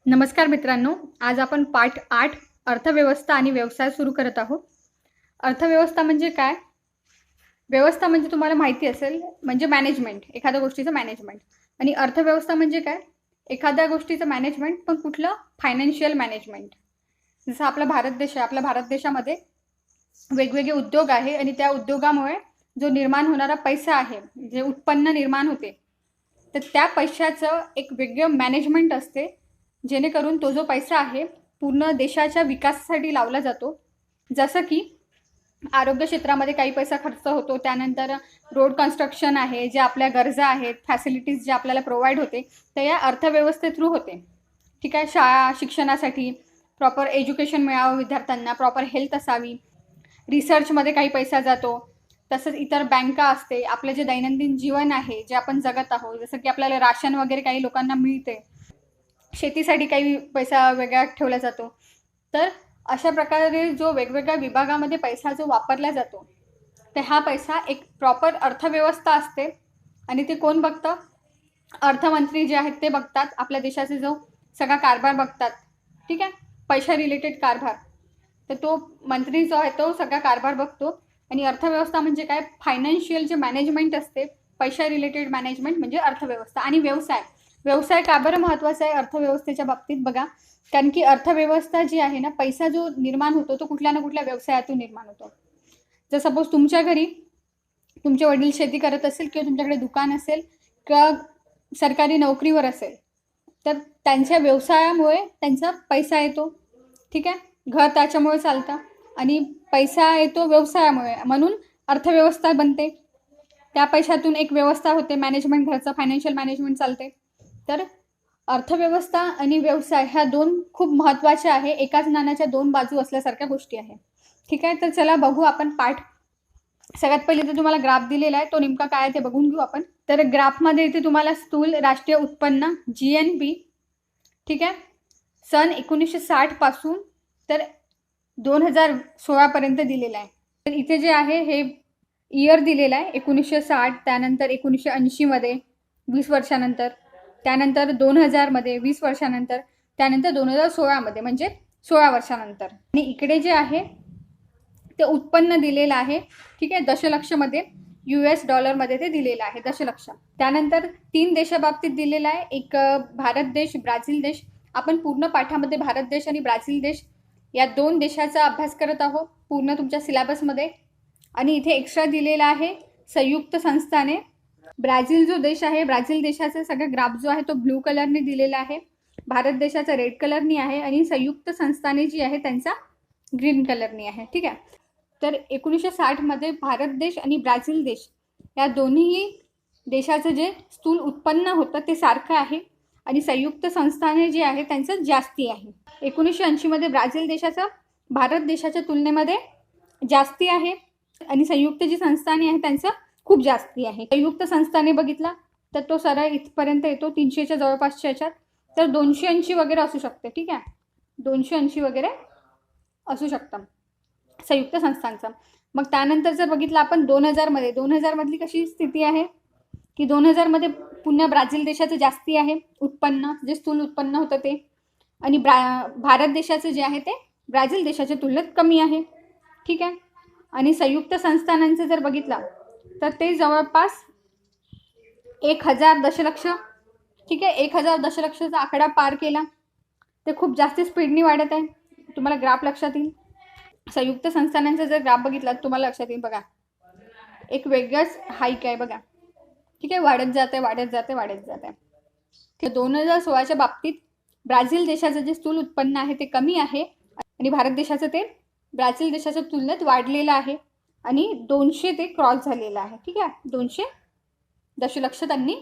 नमस्कार मित्रांनो, आज आपण पाठ 8 अर्थव्यवस्था आणि व्यवसाय सुरू करत आहोत. अर्थव्यवस्था म्हणजे काय? व्यवस्था म्हणजे तुम्हाला माहिती असेल म्हणजे मॅनेजमेंट, एखाद्या गोष्टीचं मॅनेजमेंट. आणि अर्थव्यवस्था म्हणजे काय? एखाद्या गोष्टीचं मॅनेजमेंट, पण कुठलं? Financial management. जसं आपला भारत देश आहे, आपल्या भारत देशामध्ये वेगवेगळे उद्योग आहे आणि त्या उद्योगामुळे जो निर्माण होणारा पैसा आहे, जे उत्पन्न निर्माण होते, तर त्या पैशाचं एक वेगळं मॅनेजमेंट असते, जेणेकरून तो जो पैसा आहे पूर्ण देशाच्या विकासासाठी लावला जातो. जसं की आरोग्य क्षेत्रामध्ये काही पैसा खर्च होतो, त्यानंतर रोड कन्स्ट्रक्शन आहे, जे आपल्या गरजा आहेत, फॅसिलिटीज जे आपल्याला प्रोव्हाइड होते, तर या अर्थव्यवस्थे थ्रू होते. ठीक आहे. शाळा शिक्षणासाठी प्रॉपर एज्युकेशन मिळावं विद्यार्थ्यांना, प्रॉपर हेल्थ असावी, रिसर्चमध्ये काही पैसा जातो. तसंच इतर बँका असते, आपलं जे दैनंदिन जीवन आहे, जे आपण जगत आहोत, जसं की आपल्याला राशन वगैरे काही लोकांना मिळते, शेतीसाठी काही पैसा वेगळा ठेवला जातो. तर अशा प्रकारे जो वेगवेगळ्या विभागामध्ये पैसा जो वापरला जातो, तर हा पैसा एक प्रॉपर अर्थव्यवस्था असते. आणि ते कोण बघतं? अर्थमंत्री जे आहेत ते बघतात. आपल्या देशाचे जो सगळा कारभार बघतात. ठीक आहे. पैसा रिलेटेड कारभार. तर तो मंत्री जो आहे तो सगळा कारभार बघतो. आणि अर्थव्यवस्था म्हणजे काय? फायनान्शियल जे मॅनेजमेंट असते, पैसा रिलेटेड मॅनेजमेंट म्हणजे अर्थव्यवस्था. आणि व्यवसाय, व्यवसाय का बरं महत्त्वाचा आहे अर्थव्यवस्थेच्या बाबतीत? बघा, कारण की अर्थव्यवस्था जी आहे ना, पैसा जो निर्माण होतो तो कुठल्या ना कुठल्या व्यवसायातून निर्माण होतो. जर सपोज तुमच्या घरी तुमचे वडील शेती करत असेल, किंवा तुमच्याकडे दुकान असेल, किंवा सरकारी नोकरीवर असेल, तर त्यांच्या व्यवसायामुळे त्यांचा पैसा येतो. ठीक आहे. घर त्याच्यामुळे चालतं आणि पैसा येतो व्यवसायामुळे, म्हणून अर्थव्यवस्था बनते. त्या पैशातून एक व्यवस्था होते, मॅनेजमेंट, घरचं फायनान्शियल मॅनेजमेंट चालते. तर अर्थव्यवस्था आणि व्यवसाय ह्या दोन खूप महत्त्वाच्या आहे. एकाच नाण्याच्या दोन बाजू असल्यासारख्या गोष्टी आहे. ठीक आहे. तर चला बघू आपण पाठ. सगळ्यात पहिले तर तुम्हाला ग्राफ दिलेला आहे, तो नेमका काय आहे ते बघून घेऊ आपण. तर ग्राफमध्ये इथे तुम्हाला स्थूल राष्ट्रीय उत्पन्न GNP, ठीक आहे, सन 1960 पासून तर 2016 पर्यंत दिलेला आहे. तर इथे जे आहे हे इयर दिलेला आहे 1960, त्यानंतर 1980 मध्ये 20 वर्षानंतर, त्यानंतर 2000 मध्ये 20 वर्षानंतर, त्यानंतर 2016 मध्ये म्हणजे 16 वर्षानंतर. आणि इकडे जे आहे ते उत्पन्न दिलेलं आहे. ठीक आहे. दशलक्षमध्ये, US डॉलरमध्ये ते दिलेलं आहे, दशलक्ष. त्यानंतर 3 देशाबाबतीत दिलेलं आहे. एक भारत देश, ब्राझील देश. आपण पूर्ण पाठामध्ये भारत देश आणि ब्राझील देश या 2 देशाचा अभ्यास करत आहोत पूर्ण तुमच्या सिलेबसमध्ये. आणि इथे एक्स्ट्रा दिलेला आहे संयुक्त संस्थाने. ब्राझील जो देश आहे, ब्राझील देशाचा सगळा ग्राफ जो आहे तो ब्लू कलरने दिलेला आहे, भारत देशाचा रेड कलरनी आहे, आणि संयुक्त संस्थाने जी आहे त्यांचा ग्रीन कलरनी आहे. ठीक आहे. तर 1960 मध्ये भारत देश आणि ब्राझील देश या दोन्ही देशाचं जे स्थूल उत्पन्न होतं ते सारखं आहे, आणि संयुक्त संस्थाने जे आहे त्यांचं जास्ती आहे. 1980 मध्ये ब्राझील देशाचं भारत देशाच्या तुलनेमध्ये जास्ती आहे, आणि संयुक्त जी संस्थाने आहे त्यांचं खूप जास्ती आहे. संयुक्त संस्थाने बघितला तर तो सरळ इथपर्यंत येतो 300च्या जवळपासच्या याच्यात. तर 280 वगैरे असू शकते. ठीक आहे. 280 वगैरे असू शकतं संयुक्त संस्थांचं. मग त्यानंतर जर बघितलं आपण 2000 मध्ये, 2000 मधली कशी स्थिती आहे की 2000 मध्ये पुन्हा ब्राझील देशाचं जास्ती आहे उत्पन्न, जे स्थूल उत्पन्न होतं ते, आणि भारत देशाचं जे आहे ते ब्राझील देशाच्या तुलनेत कमी आहे. ठीक आहे. आणि संयुक्त संस्थानांचं जर बघितलं तर ते जवळपास 1000 दशलक्ष. ठीक आहे. 1000 दशलक्षचा आकडा पार केला. ते खूप जास्त स्पीडनी वाढत आहे. तुम्हाला ग्राफ लक्षात येईल. संयुक्त संस्थानांचा जर ग्राफ बघितला तुम्हाला लक्षात येईल. बघा, एक वेगळंच हाईक आहे बघा. ठीक आहे. वाढत जाते, वाढत जाते, वाढत जाते. 2016च्या बाबतीत ब्राझील देशाचं जे स्थूल उत्पन्न आहे ते कमी आहे, आणि भारत देशाचं ते ब्राझील देशाच्या तुलनेत वाढलेलं आहे, आणि 200 ते क्रॉस झालेलं आहे. ठीक आहे. 200 दशलक्ष त्यांनी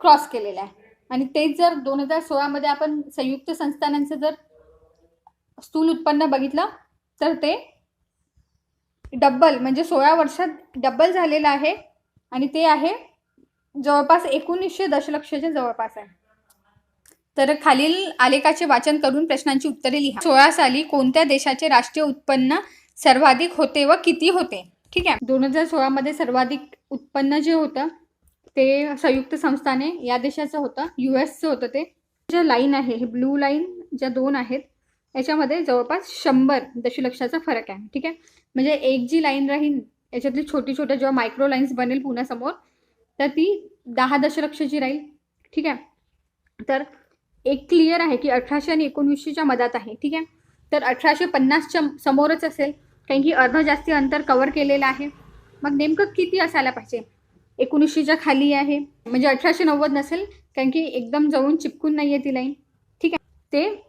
क्रॉस केलेलं आहे. आणि तेच जर 2016 मध्ये आपण संयुक्त संस्थानांचं जर स्थूल उत्पन्न बघितलं तर ते डबल, म्हणजे 16 वर्षात डबल झालेलं आहे, आणि ते आहे जवळपास 1900 दशलक्षच्या जवळपास आहे. तर खालील आलेखाचे वाचन करून प्रश्नांची उत्तरे लिहा. 16 साली कोणत्या देशाचे राष्ट्रीय उत्पन्न सर्वाधिक होते व किती होते? ठीक आहे. 2016 मध्ये सर्वाधिक उत्पन्न जे होतं ते संयुक्त संस्थाने या देशाचं होतं, USचं होतं ते ज्या लाईन आहे, हे ब्लू लाईन ज्या 2 आहेत याच्यामध्ये जवळपास 100 दशलक्षाचा फरक आहे. ठीक आहे, म्हणजे एक जी लाईन राहील याच्यातली छोटी छोट्या जेव्हा मायक्रो लाईन्स बनेल पुन्हा समोर, तर ती 10 दशलक्षाची राहील. ठीक आहे, तर एक क्लिअर आहे की 1800 आणि 1900च्या मधात आहे. ठीक आहे, तर 1850च्या समोरच असेल, कारण की अर्ध जास्ती अंतर कव्हर केलेलं आहे. मग नेमकं किती असायला पाहिजे? 1900च्या खाली आहे म्हणजे 1890 नसेल, कारण की एकदम जवळून चिपकून नाही आहे ती लाईन. ठीक आहे, ते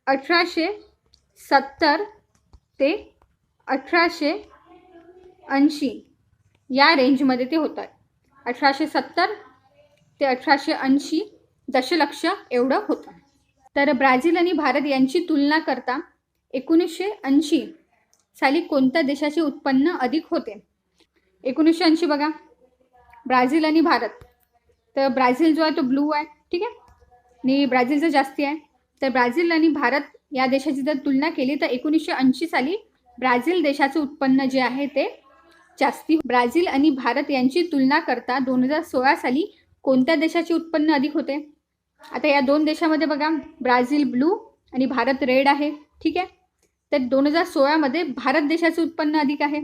1870 ते 1880 या रेंजमध्ये ते होतं. 1870 ते 1880 दशलक्ष एवढं होतं. तर ब्राझील आणि भारत यांची तुलना करता 1980 साली कोणत्या देशाचे उत्पन्न अधिक होते? 1980 बघा, ब्राझील आणि भारत. तर ब्राझील जो आहे तो ब्लू आहे. ठीक आहे, आणि ब्राझीलचं जास्ती आहे. तर ब्राझील आणि भारत या देशाची जर तुलना केली तर 1980 साली ब्राझील देशाचं उत्पन्न जे आहे ते जास्ती. ब्राझील आणि भारत यांची तुलना करता 2016 साली कोणत्या देशाचे उत्पन्न अधिक होते? आता या 2 देशामध्ये बघा, ब्राझील ब्लू आणि भारत रेड आहे. ठीक आहे, तर 2016 भारत देशाचं उत्पन्न अधिक आहे.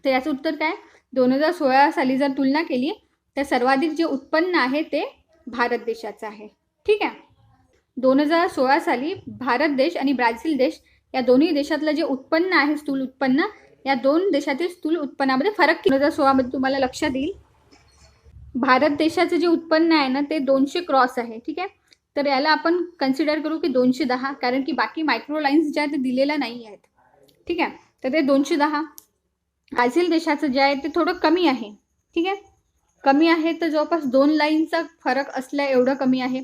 तर याचं उत्तर काय? 2016 साली जर तुलना केली तर सर्वाधिक जे उत्पन्न आहे ते भारत देशाचं आहे. ठीक आहे, 2016 साली भारत देश आणि ब्राझील देश या दोन्ही देशातलं जे उत्पन्न आहे, स्थूल उत्पन्न, या 2 देशातील स्थूल उत्पन्नामध्ये फरक 2016 तुम्हाला लक्षात येईल. भारत देशाचं जे उत्पन्न आहे ना ते 200 क्रॉस आहे. ठीक आहे, तर याला आपण कन्सिडर करू की 210, कारण की बाकी मायक्रो लाईन्स ज्या आहेत ते दिलेल्या नाही आहेत. ठीक आहे, तर ते 210. ब्राझील देशाचं जे आहे ते थोडं कमी आहे. ठीक आहे, कमी आहे तर जवळपास 2 लाईनचा फरक असल्या एवढं कमी आहे.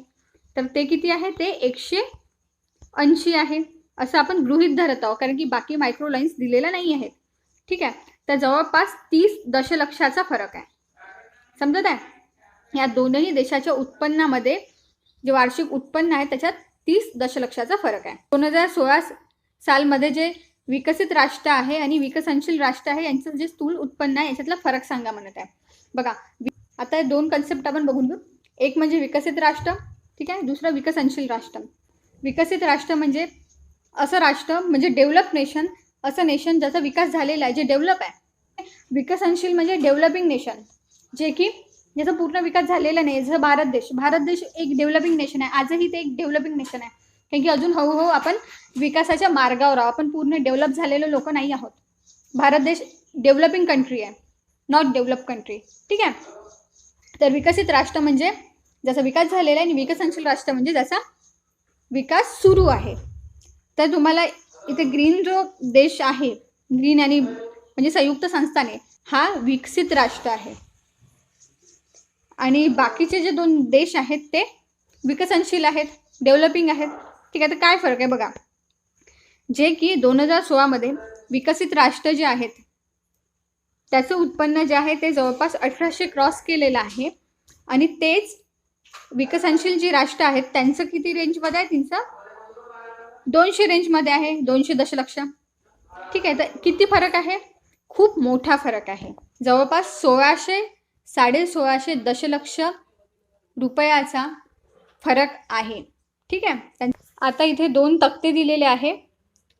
तर ते किती आहे? ते 180 आहे असं आपण गृहीत धरत आहोत, कारण की बाकी मायक्रो लाईन्स दिलेल्या नाही आहेत. ठीक आहे, तर जवळपास 30 दशलक्षाचा फरक आहे. समजत आहे? या दोनही देशाच्या उत्पन्नामध्ये जे वार्षिक उत्पन्न आहे त्याच्यात 30 दशलक्षाचा फरक आहे. 2016 सालमध्ये जे विकसित राष्ट्र आहे आणि विकसनशील राष्ट्र आहे यांचं जे स्थूल उत्पन्न आहे याच्यातला फरक सांगा म्हणत आहे. बघा, आता 2 कन्सेप्ट आपण बघून घेऊ. एक म्हणजे विकसित राष्ट्र, ठीक आहे, दुसरं विकसनशील राष्ट्र. विकसित राष्ट्र म्हणजे असं राष्ट्र, म्हणजे डेव्हलप नेशन, असं नेशन ज्याचा विकास झालेला आहे, जे डेव्हलप आहे. विकसनशील म्हणजे डेव्हलपिंग नेशन, जे की ज्याचा पूर्ण विकास झालेला नाही. जसं भारत देश एक डेव्हलपिंग नेशन आहे. आजही ते एक डेव्हलपिंग नेशन आहे, कारण की अजून हळूहळू आपण विकासाच्या मार्गावर आहोत. आपण पूर्ण डेव्हलप झालेले लोक नाही आहोत. भारत देश डेव्हलपिंग कंट्री आहे, नॉट डेव्हलप कंट्री. ठीक आहे, तर विकसित राष्ट्र म्हणजे ज्याचा विकास झालेला आहे आणि विकसनशील राष्ट्र म्हणजे ज्याचा विकास सुरू आहे. तर तुम्हाला इथे ग्रीन जो देश आहे, ग्रीन आणि म्हणजे संयुक्त संस्थाने, हा विकसित राष्ट्र आहे आणि बाकीचे जे 2 देश आहेत ते विकसनशील आहेत, डेव्हलपिंग आहेत. ठीक आहे, तर काय फरक आहे बघा. जे की 2016 विकसित राष्ट्र जे आहेत त्याचं उत्पन्न जे आहे ते जवळपास 1800 क्रॉस केलेलं आहे आणि तेच विकसनशील जी राष्ट्र आहेत त्यांचं किती रेंजमध्ये आहे? त्यांचं 200 रेंजमध्ये आहे, 200 दशलक्ष. ठीक आहे, तर किती फरक आहे? खूप मोठा फरक आहे. जवळपास 1600-1650 दशलक्ष रुपयाचा फरक आहे. ठीक आहे, आता इथे 2 तक्ते दिलेले आहे,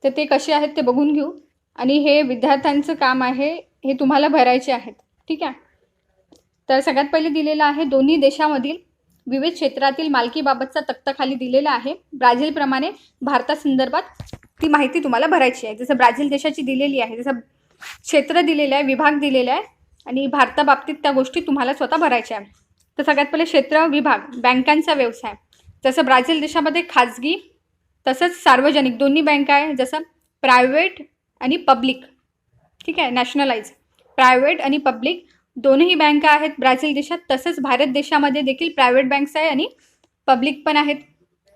तर ते कसे आहेत ते बघून घेऊ. आणि हे विद्यार्थ्यांचं काम आहे, हे तुम्हाला भरायचे आहेत. ठीक आहे, तर सगळ्यात पहिले दिलेलं आहे दोन्ही देशामधील विविध क्षेत्रातील मालकीबाबतचा तक्ता खाली दिलेला आहे. ब्राझीलप्रमाणे भारतासंदर्भात ती माहिती तुम्हाला भरायची आहे. जसं ब्राझील देशाची दिलेली आहे, जसं क्षेत्र दिलेलं आहे, विभाग दिलेला आहे, आणि भारताबाबतीत त्या गोष्टी तुम्हाला स्वतः भरायच्या आहे. तर सगळ्यात पहिले क्षेत्र विभाग, बँकांचा व्यवसाय. जसं ब्राझील देशामध्ये खाजगी तसंच सार्वजनिक दोन्ही बँका आहे, जसं प्रायव्हेट आणि पब्लिक. ठीक आहे, नॅशनलाइज. प्रायव्हेट आणि पब्लिक दोन्ही बँका आहेत ब्राझील देशात. तसंच भारत देशामध्ये देखील प्रायव्हेट बँक्स आहे आणि पब्लिक पण आहेत.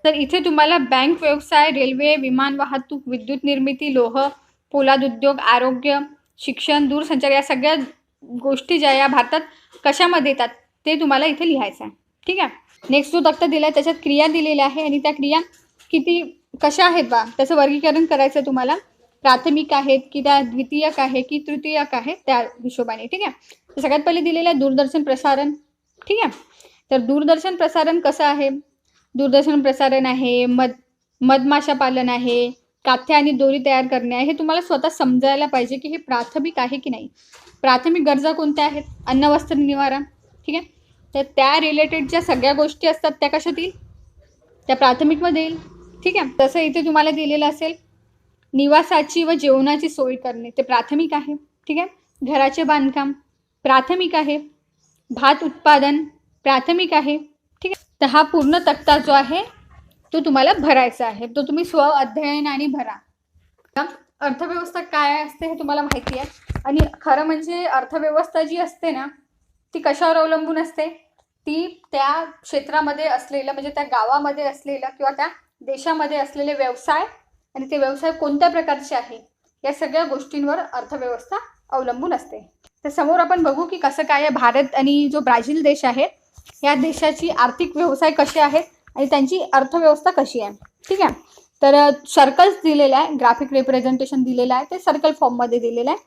तर इथे तुम्हाला बँक व्यवसाय, रेल्वे, विमान वाहतूक, विद्युत निर्मिती, लोह, पोलाद उद्योग, आरोग्य, शिक्षण, दूरसंचार या सगळ्या गोष्टी ज्या या भारतात कशामध्ये येतात ते तुम्हाला इथे लिहायचं आहे. ठीक आहे, नेक्स्ट जो तक्ता दिला आहे त्याच्यात क्रिया दिलेल्या आहे आणि त्या क्रिया किती कशा आहेत बा त्याचं वर्गीकरण करायचं तुम्हाला. प्राथमिक आहेत की त्या द्वितीयक आहे की तृतीयक आहे त्या हिशोबाने. ठीक आहे, तर सगळ्यात पहिले दिलेलं आहे दूरदर्शन प्रसारण. ठीक आहे, तर दूरदर्शन प्रसारण कसं आहे? दूरदर्शन प्रसारण आहे, मधमाशा पालन आहे, काथ्या आणि दोरी तयार करणे आहे. हे तुम्हाला स्वतः समजायला पाहिजे की हे प्राथमिक आहे की नाही. प्राथमिक गरजा कोणत्या आहेत? अन्न, वस्त्र, निवारा. ठीक आहे. तर त्या रिलेटेड ज्या सगळ्या गोष्टी असतात त्या कशात येईल? त्या प्राथमिकमध्ये येईल. ठीक आहे. तसं इथे तुम्हाला दिलेलं असेल निवासाची व जेवणाची सोय करणे, ते प्राथमिक आहे. ठीक आहे. घराचे बांधकाम प्राथमिक आहे. भात उत्पादन प्राथमिक आहे. ठीक आहे. तर हा पूर्ण तक्ता जो आहे तो तुम्हाला भरायचा आहे. तो तुम्ही स्व अध्ययनाने भरा. अर्थव्यवस्था काय असते हे तुम्हाला माहिती आहे. आणि खरं म्हणजे अर्थव्यवस्था जी असते ना ती कशावर अवलंबून असते? ती त्या क्षेत्रामध्ये असलेलं म्हणजे त्या गावामध्ये असलेलं किंवा त्या देशामध्ये असलेले व्यवसाय आणि ते व्यवसाय कोणत्या प्रकारचे आहे या सगळ्या गोष्टींवर अर्थव्यवस्था अवलंबून असते. तर समोर आपण बघू की कसं काय आहे. भारत आणि जो ब्राझील देश आहे या देशाची आर्थिक व्यवसाय कसे आहेत आणि त्यांची अर्थव्यवस्था कशी आहे. ठीक आहे. तर सर्कल्स दिलेलं आहे, ग्राफिक रिप्रेझेंटेशन दिलेलं आहे, ते सर्कल फॉर्ममध्ये दिलेलं आहे.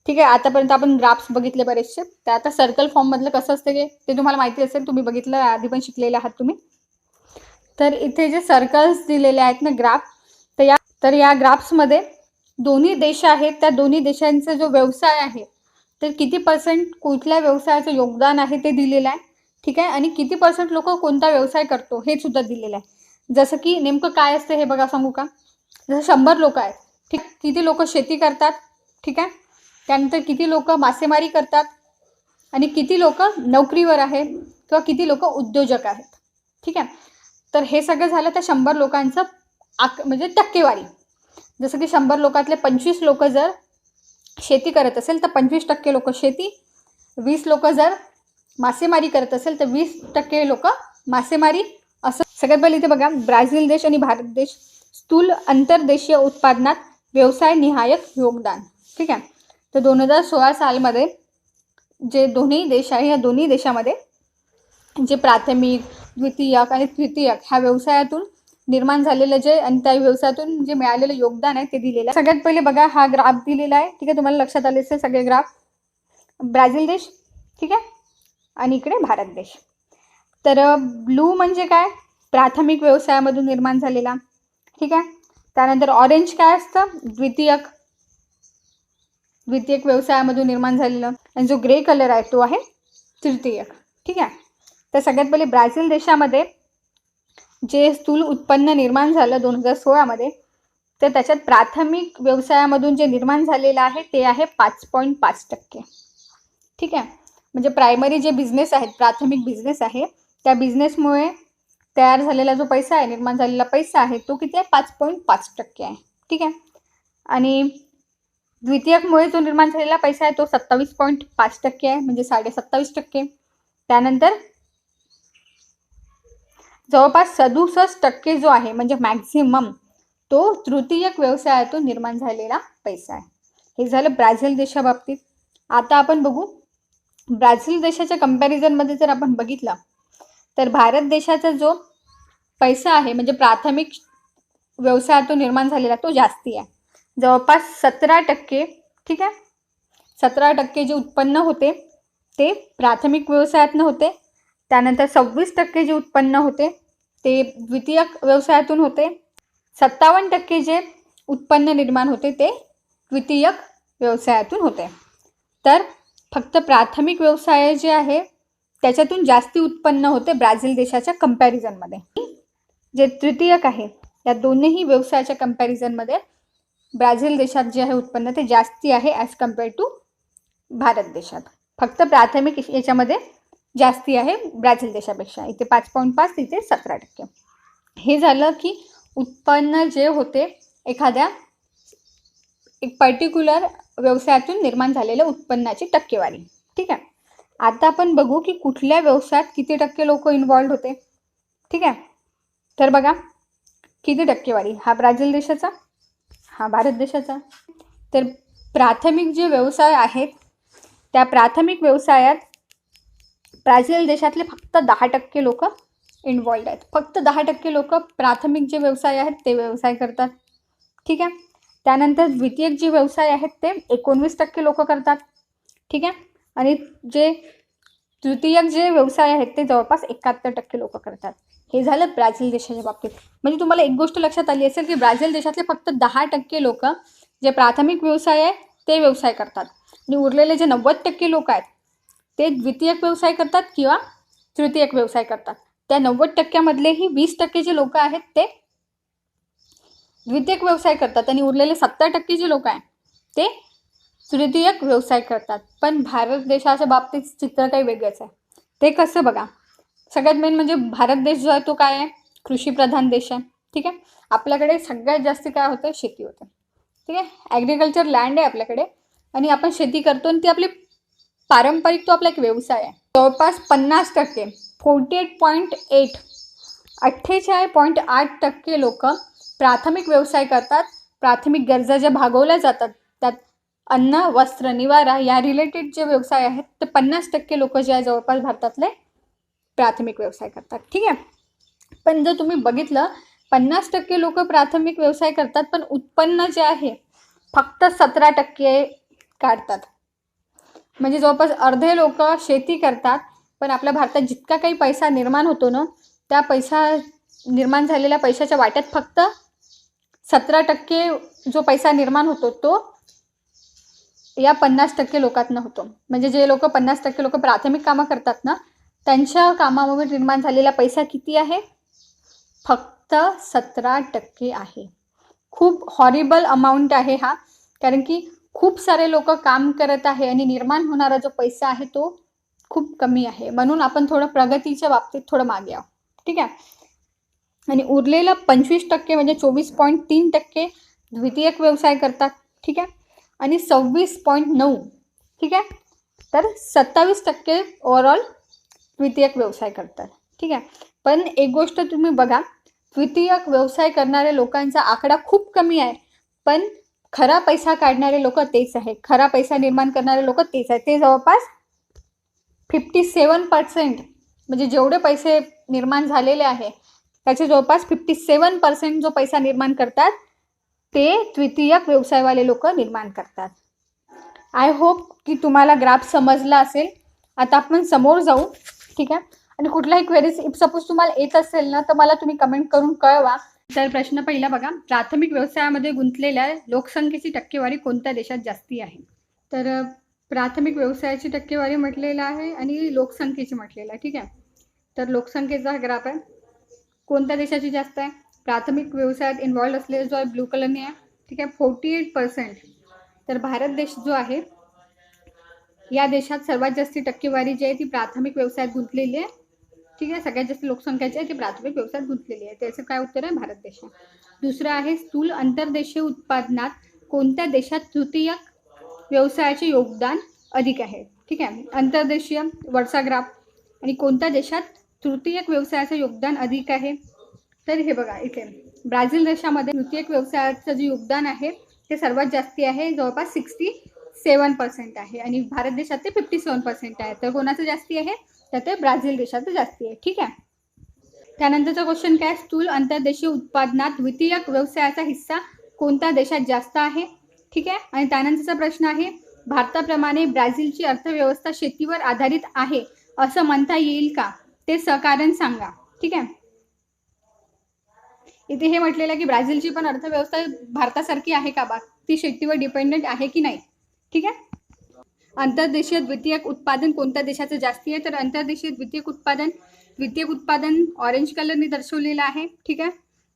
ठीक आहे. आतापर्यंत आपण ग्राफ्स बघितले बरेचसे. तर आता सर्कल फॉर्ममधलं कसं असतं ते तुम्हाला माहिती असेल, तुम्ही बघितलं, आधी पण शिकलेले आहात तुम्ही. तर इथे जे सर्कल्स दिलेले आहेत ना ग्राफ, तर या ग्राफ्समध्ये दोन्ही देश आहेत, त्या दोन्ही देशांचा जो व्यवसाय आहे तर किती पर्सेंट कुठल्या व्यवसायाचं योगदान आहे ते दिलेलं आहे. ठीक आहे. आणि किती पर्सेंट लोक कोणता व्यवसाय करतो हे सुद्धा दिलेलं आहे. जसं की नेमकं काय असतं हे बघा, सांगू का? जसं 100 लोक आहेत. ठीक. किती लोक शेती करतात. ठीक आहे. त्यानंतर किती लोक मासेमारी करतात आणि किती लोक नोकरीवर आहेत किंवा किती लोक उद्योजक आहेत. ठीक आहे. तर हे सगळं झालं त्या 100 लोकांचं म्हणजे टक्केवारी. जसं की 100 लोकातले 25 लोक जर शेती करत असेल तर 25% लोक शेती, 20 लोक जर मासेमारी करत असेल तर 20% लोक मासेमारी. असं सगळ्यात पहिले इथे बघा, ब्राझील देश आणि भारत देश स्थूल अंतर्देशीय उत्पादनात व्यवसाय निहायक योगदान. ठीक आहे. तर 2016 सालमध्ये जे दोन्ही देश आहे या दोन्ही देशामध्ये जे प्राथमिक, द्वितीयक आणि तृतीयक ह्या व्यवसायातून निर्माण झालेलं जे आणि त्या व्यवसायातून जे मिळालेलं योगदान आहे ते दिलेलं आहे. सगळ्यात पहिले बघा हा ग्राफ दिलेला आहे. ठीक आहे. तुम्हाला लक्षात आले असेल सगळे ग्राफ. ब्राझील देश, ठीक आहे, आणि इकडे भारत देश. तर ब्लू म्हणजे काय? प्राथमिक व्यवसायामधून निर्माण झालेला. ठीक आहे. त्यानंतर ऑरेंज काय असतं? द्वितीयक व्यवसायामधून निर्माण झालेलं. आणि जो ग्रे कलर आहे तो आहे तृतीयक. ठीक आहे. तर सगळ्यात पहिले ब्राझील देशामध्ये जे स्थूल उत्पन्न निर्माण झालं 2016 मध्ये, तर त्याच्यात प्राथमिक व्यवसायामधून जे निर्माण झालेलं आहे ते आहे 5.5%. ठीक आहे. म्हणजे प्रायमरी जे बिझनेस आहेत, प्राथमिक बिझनेस आहे, त्या बिझनेसमुळे तयार झालेला जो पैसा आहे, निर्माण झालेला पैसा आहे तो किती आहे? 5.5% आहे. ठीक आहे. आणि द्वितीयकमुळे जो निर्माण झालेला पैसा आहे तो 27.5% आहे, म्हणजे 27.5%. त्यानंतर जवळपास 67% जो आहे म्हणजे मॅक्झिमम तो तृतीयक व्यवसायातून निर्माण झालेला पैसा आहे. हे झालं ब्राझील देशाबाबतीत. आता आपण बघू ब्राझील देशाच्या कंपॅरिझनमध्ये जर आपण बघितलं तर भारत देशाचा जो पैसा आहे म्हणजे प्राथमिक व्यवसायातून निर्माण झालेला तो जास्ती आहे, जवळपास 17%. ठीक आहे. 17% जे उत्पन्न होते ते प्राथमिक व्यवसायातून होते. त्यानंतर 26% जे उत्पन्न होते ते द्वितीयक व्यवसायातून होते. 57% जे उत्पन्न निर्माण होते ते द्वितीयक व्यवसायातून होते. तर फक्त प्राथमिक व्यवसाय जे आहे त्याच्यातून जास्ती उत्पन्न होते ब्राझील देशाच्या कंपॅरिझनमध्ये. जे तृतीयक आहे या दोन्ही व्यवसायाच्या कंपॅरिझनमध्ये ब्राझील देशात जे आहे उत्पन्न ते जास्ती आहे ॲज कम्पेअर टू भारत देशात. फक्त प्राथमिक याच्यामध्ये जास्ती आहे ब्राझील देशापेक्षा. इथे 5.5, इथे 17%. हे झालं की उत्पन्न जे होते एखाद्या एक पर्टिक्युलर व्यवसायातून निर्माण झालेल्या उत्पन्नाची टक्केवारी. ठीक आहे. आता आपण बघू की कुठल्या व्यवसायात किती टक्के लोक इन्व्हॉल्ड होते. ठीक आहे. तर बघा किती टक्केवारी, हा ब्राझील देशाचा, हा भारत देशाचा. तर प्राथमिक जे व्यवसाय आहेत त्या प्राथमिक व्यवसायात ब्राझील देशातले फक्त 10% लोक इन्व्हॉल्ड आहेत. फक्त 10% लोक प्राथमिक जे व्यवसाय आहेत ते व्यवसाय करतात. ठीक आहे. त्यानंतर द्वितीयक जे व्यवसाय आहेत ते 19% लोक करतात. ठीक आहे. आणि जे तृतीयक जे व्यवसाय आहेत ते जवळपास 71% लोक करतात. हे झालं ब्राझील देशाच्या बाबतीत. म्हणजे तुम्हाला एक गोष्ट लक्षात आली असेल की ब्राझील देशातले फक्त 10% लोक जे प्राथमिक व्यवसाय आहे ते व्यवसाय करतात आणि उरलेले जे 90% लोक आहेत ते द्वितीयक व्यवसाय करतात किंवा तृतीयक व्यवसाय करतात. त्या 90%मधलेही 20% जे लोक आहेत ते द्वितीयक व्यवसाय करतात आणि उरलेले 70% जे लोक आहेत ते तृतीयक व्यवसाय करतात. पण भारत देशाच्या बाबतीत चित्र काही वेगळंच आहे. ते कसं बघा, सगळ्यात मेन म्हणजे भारत देश जो आहे तो काय आहे, कृषीप्रधान देश आहे. ठीक आहे, आपल्याकडे सगळ्यात जास्त काय होतं, शेती होतं. ठीक आहे, ॲग्रिकल्चर लँड आहे आपल्याकडे आणि आपण शेती करतो आणि ती आपली पारंपरिक तो आपला एक व्यवसाय आहे. जवळपास 50% 48.8 48.8% लोक प्राथमिक व्यवसाय करतात. प्राथमिक गरजा ज्या भागवल्या जातात त्यात अन्न, वस्त्र, निवारा या रिलेटेड जे व्यवसाय आहेत ते 50% लोक जे आहे जवळपास भारतातले प्राथमिक व्यवसाय करतात. ठीक आहे, पण जर तुम्ही बघितलं 50% लोक प्राथमिक व्यवसाय करतात पण उत्पन्न जे आहे फक्त 17% काढतात. म्हणजे जवळपास अर्धे लोक शेती करतात पण आपल्या भारतात जितका काही पैसा निर्माण होतो ना त्या पैसा निर्माण झालेल्या पैशाच्या वाट्यात फक्त 17% जो पैसा निर्माण होतो तो या 50% लोकांना होतो. म्हणजे जे लोक 50% लोक प्राथमिक कामं करतात ना त्यांच्या कामावर निर्माण झालेला पैसा किती आहे, फक्त 17% आहे. खूप हॉरिबल अमाऊंट आहे हा, कारण की खूप सारे लोक काम करत आहे आणि निर्माण होणारा जो पैसा आहे तो खूप कमी आहे. म्हणून आपण थोडं प्रगतीच्या बाबतीत थोडं मागे आहोत. ठीक आहे, आणि उरलेला 25% म्हणजे 24.3% द्वितीयक व्यवसाय करतात. ठीक आहे, आणि 26.9 ठीक आहे, तर 27% ओव्हरऑल द्वितीयक व्यवसाय करतात. ठीक आहे, पण एक गोष्ट तुम्ही बघा, द्वितीयक व्यवसाय करणाऱ्या लोकांचा आकडा खूप कमी आहे पण खरा पैसा काढणारे लोक तेच आहे, खरा पैसा निर्माण करणारे लोक तेच आहे. ते जवळपास 57% म्हणजे जेवढे पैसे निर्माण झालेले आहे त्याचे जवळपास 57% जो पैसा निर्माण करतात ते द्वितीयक व्यवसायवाले लोक निर्माण करतात. आय होप की तुम्हाला ग्राफ समजला असेल. आता आपण समोर जाऊ. ठीक आहे, आणि कुठलाही क्वेरीज इफ सपोज तुम्हाला येत असेल ना तर मला तुम्ही कमेंट करून कळवा. तर प्रश्न पहिला बघा, प्राथमिक व्यवसायामध्ये गुंतलेल्या लोकसंख्येची टक्केवारी कोणत्या देशात जास्ती आहे. तर प्राथमिक व्यवसायाची टक्केवारी म्हटलेलं आहे आणि लोकसंख्येची म्हटलेलं आहे. ठीक आहे, तर लोकसंख्येचा ग्राफ आहे, कोणत्या देशाची जास्त आहे, प्राथमिक व्यवसायात इन्व्हॉल्व असलेला जो आहे ब्लू कलरने आहे. ठीक आहे, 48%. तर भारत देश जो आहे या देशात सर्वात जास्त टक्केवारी जी आहे ती प्राथमिक व्यवसायात गुंतलेली आहे. ठीक आहे, सगळ्यात जास्त लोकसंख्या जी आहे ती प्राथमिक व्यवसायात गुंतलेली आहे. त्याचं काय उत्तर आहे, भारत देश. दुसरं आहे, स्थूल अंतर्देशीय उत्पादनात कोणत्या देशात तृतीयक व्यवसायाचे योगदान अधिक आहे. ठीक आहे, अंतर्देशीय वरचा ग्राफ आणि कोणत्या देशात तृतीयक व्यवसायाचं योगदान अधिक आहे. तर हे बघा इथे ब्राझील देशामध्ये तृतीयक व्यवसायाचं जे योगदान आहे ते सर्वात जास्ती आहे, जवळपास 67% आहे आणि भारत देशात ते 57% आहे. तर कोणाचं जास्ती आहे, तर ते ब्राझील देशाचं जास्ती आहे. ठीक आहे, त्यानंतरचा क्वेश्चन काय, स्थूल अंतर्देशीय उत्पादनात द्वितीयक व्यवसायाचा हिस्सा कोणत्या देशात जास्त आहे. ठीक आहे, आणि त्यानंतरचा प्रश्न आहे, भारताप्रमाणे ब्राझीलची अर्थव्यवस्था शेतीवर आधारित आहे असं म्हणता येईल का, ते सकारण सांगा. ठीक आहे, इथे हे म्हटलेलं आहे की ब्राझीलची पण अर्थव्यवस्था भारतासारखी आहे का बा, ती शेतीवर डिपेंडेंट आहे की नाही. ठीक आहे, अंतर्देशीय द्वितीयक उत्पादन कोणत्या देशाचं जास्ती आहे, तर अंतर्देशीय द्वितीयक उत्पादन ऑरेंज कलरने दर्शवलेलं आहे. ठीक आहे,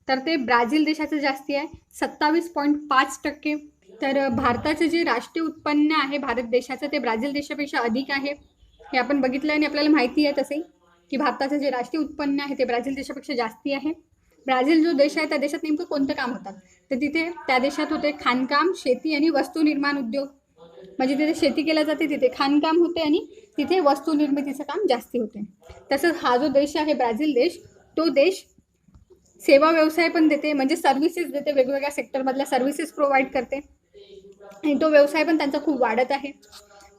तर ते ब्राझील देशाचं जास्ती आहे, 27.5%. तर भारताचं जे राष्ट्रीय उत्पन्न आहे भारत देशाचं ते ब्राझील देशापेक्षा अधिक आहे. हे आपण बघितलं आणि आपल्याला माहिती आहे तसे की भारताचं जे राष्ट्रीय उत्पन्न आहे ते ब्राझील देशापेक्षा जास्ती आहे. ब्राझील जो देश आहे त्या देशात नेमकं कोणतं काम होतात, तर तिथे त्या देशात होते खाणकाम, शेती आणि वस्तू निर्माण उद्योग. म्हणजे तिथे शेती केल्या जाते, तिथे खाणकाम होते आणि तिथे वस्तू निर्मितीचं काम जास्ती होते. तसंच हा जो देश आहे ब्राझील देश, तो देश सेवा व्यवसाय पण देते, म्हणजे सर्व्हिसेस देते, वेगवेगळ्या सेक्टरमधल्या सर्व्हिसेस प्रोव्हाइड करते आणि तो व्यवसाय पण त्यांचा खूप वाढत आहे.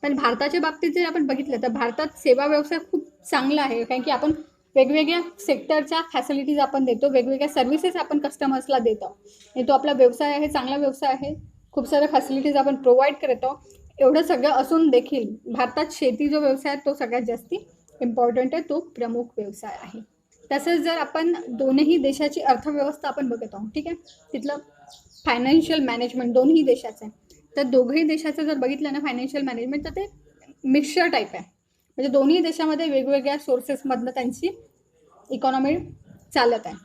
पण भारताच्या बाबतीत जर आपण बघितलं तर भारतात सेवा व्यवसाय खूप चांगला आहे, कारण की आपण वेगवेगळ्या सेक्टरच्या फॅसिलिटीज आपण देतो, वेगवेगळ्या सर्व्हिसेस आपण कस्टमर्सला देतो आणि तो आपला व्यवसाय आहे, चांगला व्यवसाय आहे, खूप साऱ्या फॅसिलिटीज आपण प्रोव्हाइड करतो. एवढं सगळं असून देखील भारतात शेती जो व्यवसाय आहे तो सगळ्यात जास्ती इम्पॉर्टंट आहे, तो प्रमुख व्यवसाय आहे. तसंच जर आपण दोनही देशाची अर्थव्यवस्था आपण बघत आहोत, ठीक आहे, तिथलं फायनान्शियल मॅनेजमेंट दोन्ही देशाचं आहे, तर दोघंही देशाचं जर बघितलं ना फायनान्शियल मॅनेजमेंट, तर ते मिक्सचर टाईप आहे. म्हणजे दोन्ही देशामध्ये वेगवेगळ्या सोर्सेसमधनं त्यांची इकॉनॉमी चालत आहे,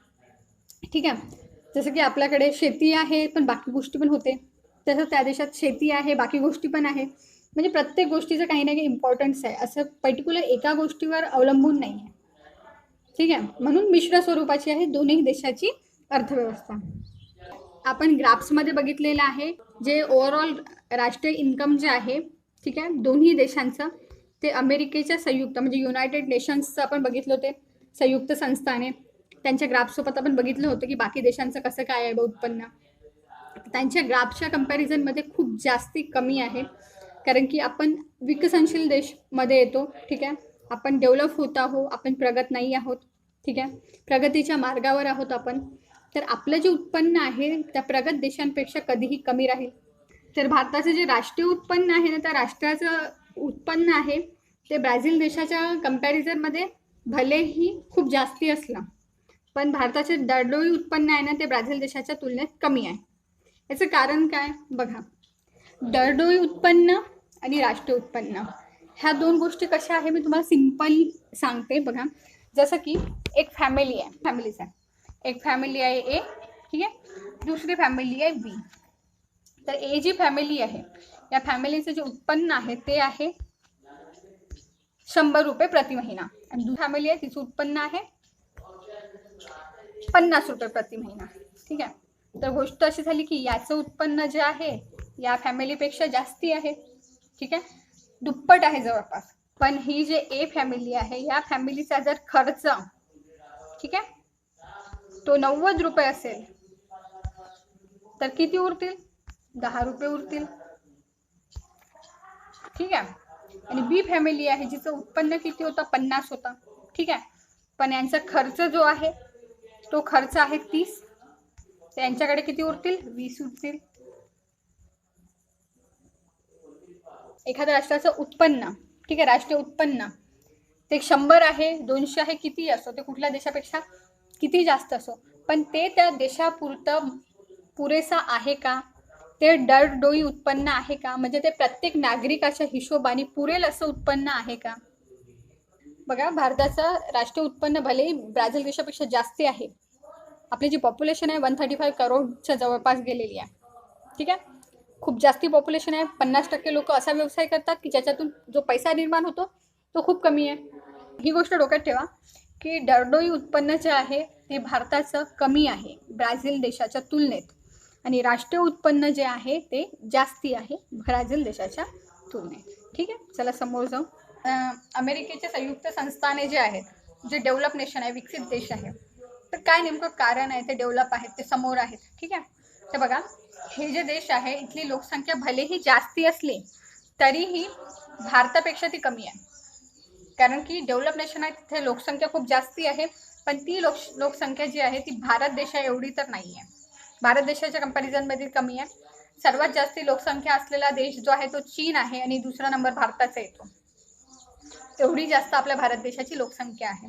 ठीक आहे. जसं की आपल्याकडे शेती आहे पण बाकी गोष्टी पण होते, तसं त्या देशात शेती आहे बाकी गोष्टी पण आहे. म्हणजे प्रत्येक गोष्टीचं काही ना काही इम्पॉर्टन्स आहे, असं पर्टिक्युलर एका गोष्टीवर अवलंबून नाही आहे, ठीक आहे. म्हणून मिश्र स्वरूपाची आहे दोन्ही देशाची अर्थव्यवस्था. आपण ग्राफ्समध्ये बघितलेलं आहे जे ओव्हरऑल राष्ट्रीय इन्कम जे आहे, ठीक आहे, दोन्ही देशांचं, ते अमेरिकेच्या संयुक्त म्हणजे युनायटेड नेशन्सचं आपण बघितलं होते, संयुक्त संस्थाने त्यांच्या ग्राफसोबत आपण बघितलं होतं की बाकी देशांचं कसं काय आहे उत्पन्न. त्यांच्या ग्राफच्या कंपॅरिझनमध्ये खूप जास्ती कमी आहे, कारण की आपण विकसनशील देशमध्ये येतो, ठीक आहे. आपण डेव्हलप होत आहोत, आपण प्रगत नाही आहोत, ठीक आहे, प्रगतीच्या मार्गावर आहोत आपण. तर आपलं जे उत्पन्न आहे त्या प्रगत देशांपेक्षा कधीही कमी राहील. तर भारताचं जे राष्ट्रीय उत्पन्न आहे ना, त्या राष्ट्राचं उत्पन्न आहे ते ब्राझील देशाच्या कंपॅरिझनमध्ये भलेही खूप जास्ती असलं, पण भारताचे दरडोई उत्पन्न आहे ना ते ब्राझील देशाच्या तुलनेत कमी आहे. याचं कारण काय बघा, दरडोई उत्पन्न आणि राष्ट्रीय उत्पन्न ह्या दोन गोष्टी कशा आहे मी तुम्हाला सिंपल सांगते. बघा, जसं की एक फॅमिली आहे, एक फॅमिली आहे ए, ठीक आहे, दुसरी फॅमिली आहे बी. तर ए जी फॅमिली आहे या फॅमिलीचं जे उत्पन्न आहे ते आहे 100 रुपये प्रति महिना, आणि दुसरी फॅमिली आहे तिचं उत्पन्न आहे 50 रुपये प्रति महिना, ठीक आहे. तर गोष्ट अशी झाली की याचं उत्पन्न जे आहे या फॅमिलीपेक्षा जास्ती आहे, ठीक आहे, दुप्पट आहे जवळपास. पण ही जे ए फॅमिली आहे या फॅमिलीचा जर खर्च, ठीक आहे, तो 90 रुपये असेल तर किती उरतील? 10 रुपये उरतील, ठीक आहे. आणि बी फॅमिली आहे जिचं उत्पन्न किती होतं? 50 होता, ठीक आहे, पण यांचा खर्च जो आहे तो खर्च आहे 30, तर यांच्याकडे किती उरतील? 20 उरतील. एखाद्या राष्ट्राचं उत्पन्न, ठीक आहे, राष्ट्रीय उत्पन्न ते 100 आहे, 200 आहे, किती असो, ते कुठल्या देशापेक्षा किती जास्त असो, पण ते त्या देशापुरतं पुरेसा आहे का? ते दरडोई उत्पन्न आहे का? म्हणजे ते प्रत्येक नागरिकाच्या हिशोबाने पुरेल असं उत्पन्न आहे का? बघा, भारताचं राष्ट्रीय उत्पन्न भलेही ब्राझील देशापेक्षा जास्ती आहे, आपली जी पॉप्युलेशन आहे 135 करोडच्या जवळपास गेलेली आहे, ठीक आहे, खूप जास्ती पॉप्युलेशन आहे. 50% लोक असा व्यवसाय करतात की ज्याच्यातून जो पैसा निर्माण होतो तो खूप कमी आहे. ही गोष्ट डोक्यात ठेवा की दरडोई उत्पन्न जे आहे ते भारताचं कमी आहे ब्राझील देशाच्या तुलनेत, आणि राष्ट्रीय उत्पन्न जे आहे ते जास्ती आहे ब्राझील देशाच्या तुलनेत, ठीक आहे. चला समोर जाऊ. अमेरिकेचे संयुक्त संस्थाने जे आहेत, जे डेव्हलप नेशन आहे, विकसित देश आहे, तर काय नेमकं कारण आहे ते डेव्हलप आहेत, ते समोर आहेत, ठीक आहे. तर बघा, हे जे देश आहे इथली लोकसंख्या भलेही जास्ती असली तरीही भारतापेक्षा ती कमी आहे, कारण की डेव्हलप नेशन आहे तिथे लोकसंख्या खूप जास्ती आहे, पण ती लोकसंख्या जी आहे ती भारत देशा एवढी तर नाही आहे, भारत देशाच्या कंपॅरिझनमध्ये कमी आहे. सर्वात जास्ती लोकसंख्या असलेला देश जो आहे तो चीन आहे, आणि दुसरा नंबर भारताचा येतो. एवढी जास्त आपल्या भारत देशाची लोकसंख्या आहे,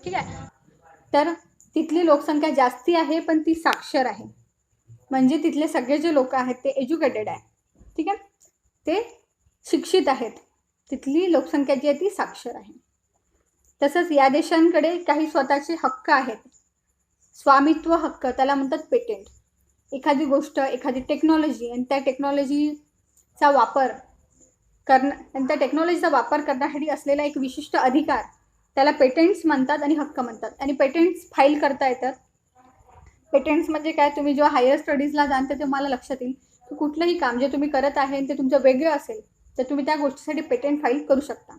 ठीक आहे. तर तिथली लोकसंख्या जास्ती आहे पण ती साक्षर आहे, म्हणजे तिथले सगळे जे लोक आहेत ते एज्युकेटेड आहे, ठीक आहे, ते शिक्षित आहेत. तिथली लोकसंख्या जी आहे ती साक्षर आहे. तसंच या देशांकडे काही स्वतःचे हक्क आहेत, स्वामित्व हक्क, त्याला म्हणतात पेटेंट. एखादी गोष्ट, एखादी टेक्नॉलॉजी आणि त्या टेक्नॉलॉजीचा वापर त्या टेक्नॉलॉजीचा वापर करण्यासाठी असलेला एक विशिष्ट अधिकार त्याला पेटेंट्स म्हणतात आणि हक्क म्हणतात. आणि पेटेंट्स फाईल करता येतात. पेटेंट्स म्हणजे काय, तुम्ही जेव्हा हायर स्टडीजला जाल तर तुम्हाला लक्षात येईल की कुठलंही काम जे तुम्ही करत आहे ते तुमचं वेगळं असेल तर तुम्ही त्या गोष्टीसाठी पेटेंट फाईल करू शकता.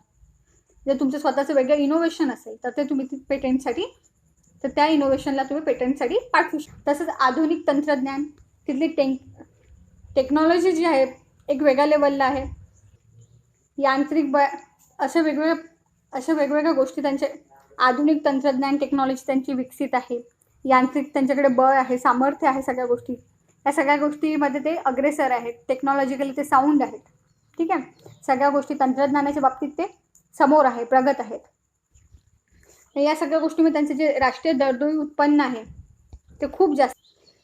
जर तुमचं स्वतःचं वेगळं इनोव्हेशन असेल तर ते तुम्ही पेटेंटसाठी, तर त्या इनोव्हेशनला तुम्ही पेटेंटसाठी पाठवू शकता. तसंच आधुनिक तंत्रज्ञान, तिथली टेक्नॉलॉजी जी आहे एक वेगळ्या लेवलला आहे. यांत्रिक अशा वेगवेगळ्या गोष्टी त्यांचे आधुनिक तंत्रज्ञान टेक्नॉलॉजी त्यांची विकसित आहे. यांत्रिक त्यांच्याकडे बळ आहे, सामर्थ्य आहे, सगळ्या गोष्टी, या सगळ्या गोष्टीमध्ये ते अग्रेसर आहेत. टेक्नॉलॉजिकली ते साऊंड आहेत, ठीक आहे. सगळ्या गोष्टी तंत्रज्ञानाच्या बाबतीत ते समोर आहे, प्रगत आहेत. या सगळ्या गोष्टीमध्ये त्यांचे जे राष्ट्रीय दरडोई उत्पन्न आहे ते खूप जास्त.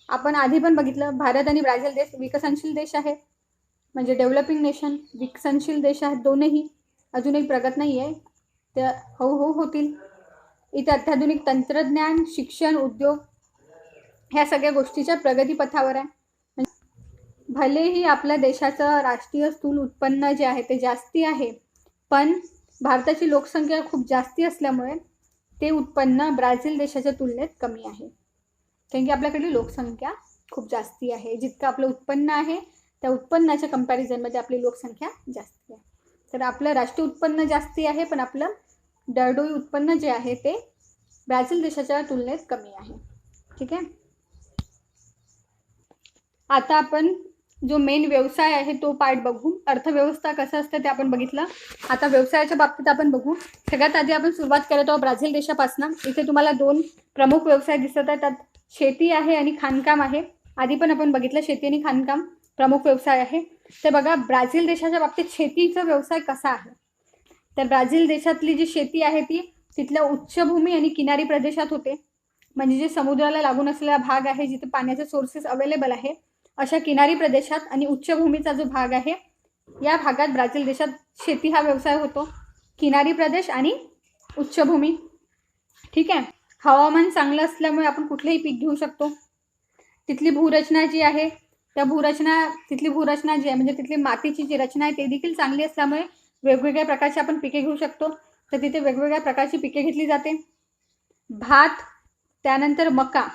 आपण आधी पण बघितलं, भारत आणि ब्राझील देश विकसनशील देश आहे, म्हणजे डेव्हलपिंग नेशन. विकसनशील देश आहेत दोनही, अजूनही प्रगत नाही आहे, ते हळूहळू होतील. इथे अत्याधुनिक तंत्रज्ञान, शिक्षण, उद्योग ह्या सगळ्या गोष्टीच्या प्रगतीपथावर आहे. भलेही आपल्या देशाचं राष्ट्रीय स्थूल उत्पन्न जे आहे ते जास्ती आहे, पण भारताची लोकसंख्या खूप जास्ती असल्यामुळे ते उत्पन्न ब्राझील देशाच्या तुलनेत कमी आहे. कारण की आपल्याकडे लोकसंख्या खूप जास्ती आहे. जितकं आपलं उत्पन्न आहे त्या उत्पन्नाच्या कंपॅरिझनमध्ये आपली लोकसंख्या जास्ती आहे. तर आपलं राष्ट्रीय उत्पन्न जास्ती आहे, पण आपलं दरडोई उत्पन्न जे आहे ते ब्राझील देशाच्या तुलनेत कमी आहे. ठीक आहे. आता आपण जो मेन व्यवसाय आहे तो पार्ट बघू. अर्थव्यवस्था कसं असतं ते आपण बघितलं. आता व्यवसायाच्या बाबतीत आपण बघू. सगळ्यात आधी आपण सुरुवात करत आहोत ब्राझील देशापासून. इथे तुम्हाला 2 प्रमुख व्यवसाय दिसत आहेत. त्यात शेती आहे आणि खाणकाम आहे. आधी पण आपण बघितलं, शेती आणि खाणकाम प्रमुख व्यवसाय आहे. तर बघा ब्राझील देशाच्या बाबतीत शेतीचा व्यवसाय कसा आहे. तर ब्राझील देशातली जी शेती आहे ती तिथल्या उच्चभूमी आणि किनारी प्रदेशात होते. म्हणजे जे समुद्राला लागून असलेला भाग आहे, जिथे पाण्याचे सोर्सेस अवेलेबल आहे, अशा किनारी प्रदेशात आणि उच्चभूमीचा जो भाग आहे या भागात ब्राझील देशात शेती हा व्यवसाय होतो. किनारी प्रदेश आणि उच्चभूमी. ठीक आहे. हवामान चांगलं असल्यामुळे आपण कुठलेही पीक घेऊ शकतो. तिथली भूरचना जी आहे तिथली भूरचना जी आहे म्हणजे तिथली मातीची जी रचना आहे ते देखील चांगली असल्यामुळे वेगवेगळ्या प्रकारची आपण पिके घेऊ शकतो. तर तिथे वेगवेगळ्या प्रकारची पिके घेतली जाते. भात, त्यानंतर मका,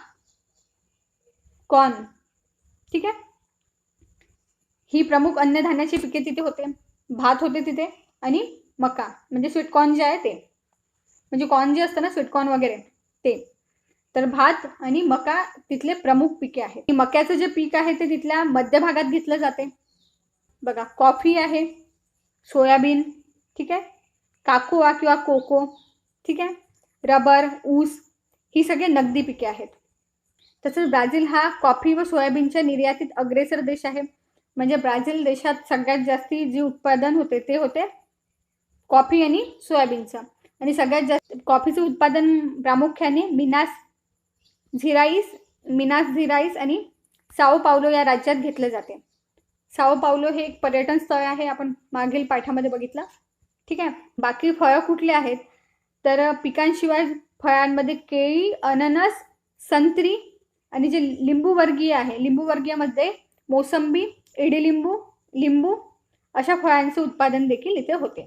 कॉर्न. ठीक आहे. ही प्रमुख अन्नधान्याची पिके तिथे होते. भात होते तिथे आणि मका म्हणजे स्वीटकॉर्न जे आहे ते, म्हणजे कॉर्न जे असतं ना स्वीटकॉर्न वगैरे ते. तर भात आणि मका तिथले प्रमुख पिके आहेत. मक्याचं जे पीक आहे ते तिथल्या मध्य भागात घेतलं जाते. बघा कॉफी आहे, सोयाबीन, ठीक आहे, काकोआ किंवा कोको, ठीक आहे, रबर, ऊस, ही सगळे नगदी पिके आहेत. तसंच ब्राझील हा कॉफी व सोयाबीनच्या निर्यातीत अग्रेसर देश आहे. म्हणजे ब्राझील देशात सगळ्यात जास्ती जे उत्पादन होते ते होते कॉफी आणि सोयाबीनचं. आणि सगळ्यात जास्त कॉफीचं उत्पादन प्रामुख्याने मिनास झिराईस आणि साओ पावलो या राज्यात घेतले जाते. साओ पावलो हे एक पर्यटन स्थळ आहे, आपण मागील पाठामध्ये बघितलं. ठीक आहे. बाकी फळं कुठले आहेत तर पिकांशिवाय फळांमध्ये केळी, अननस, संत्री आणि जे लिंबूवर्गीय आहे, लिंबूवर्गीयमध्ये मोसंबी, इडलिंबू, लिंबू अशा फळांचे उत्पादन देखील इथे होते.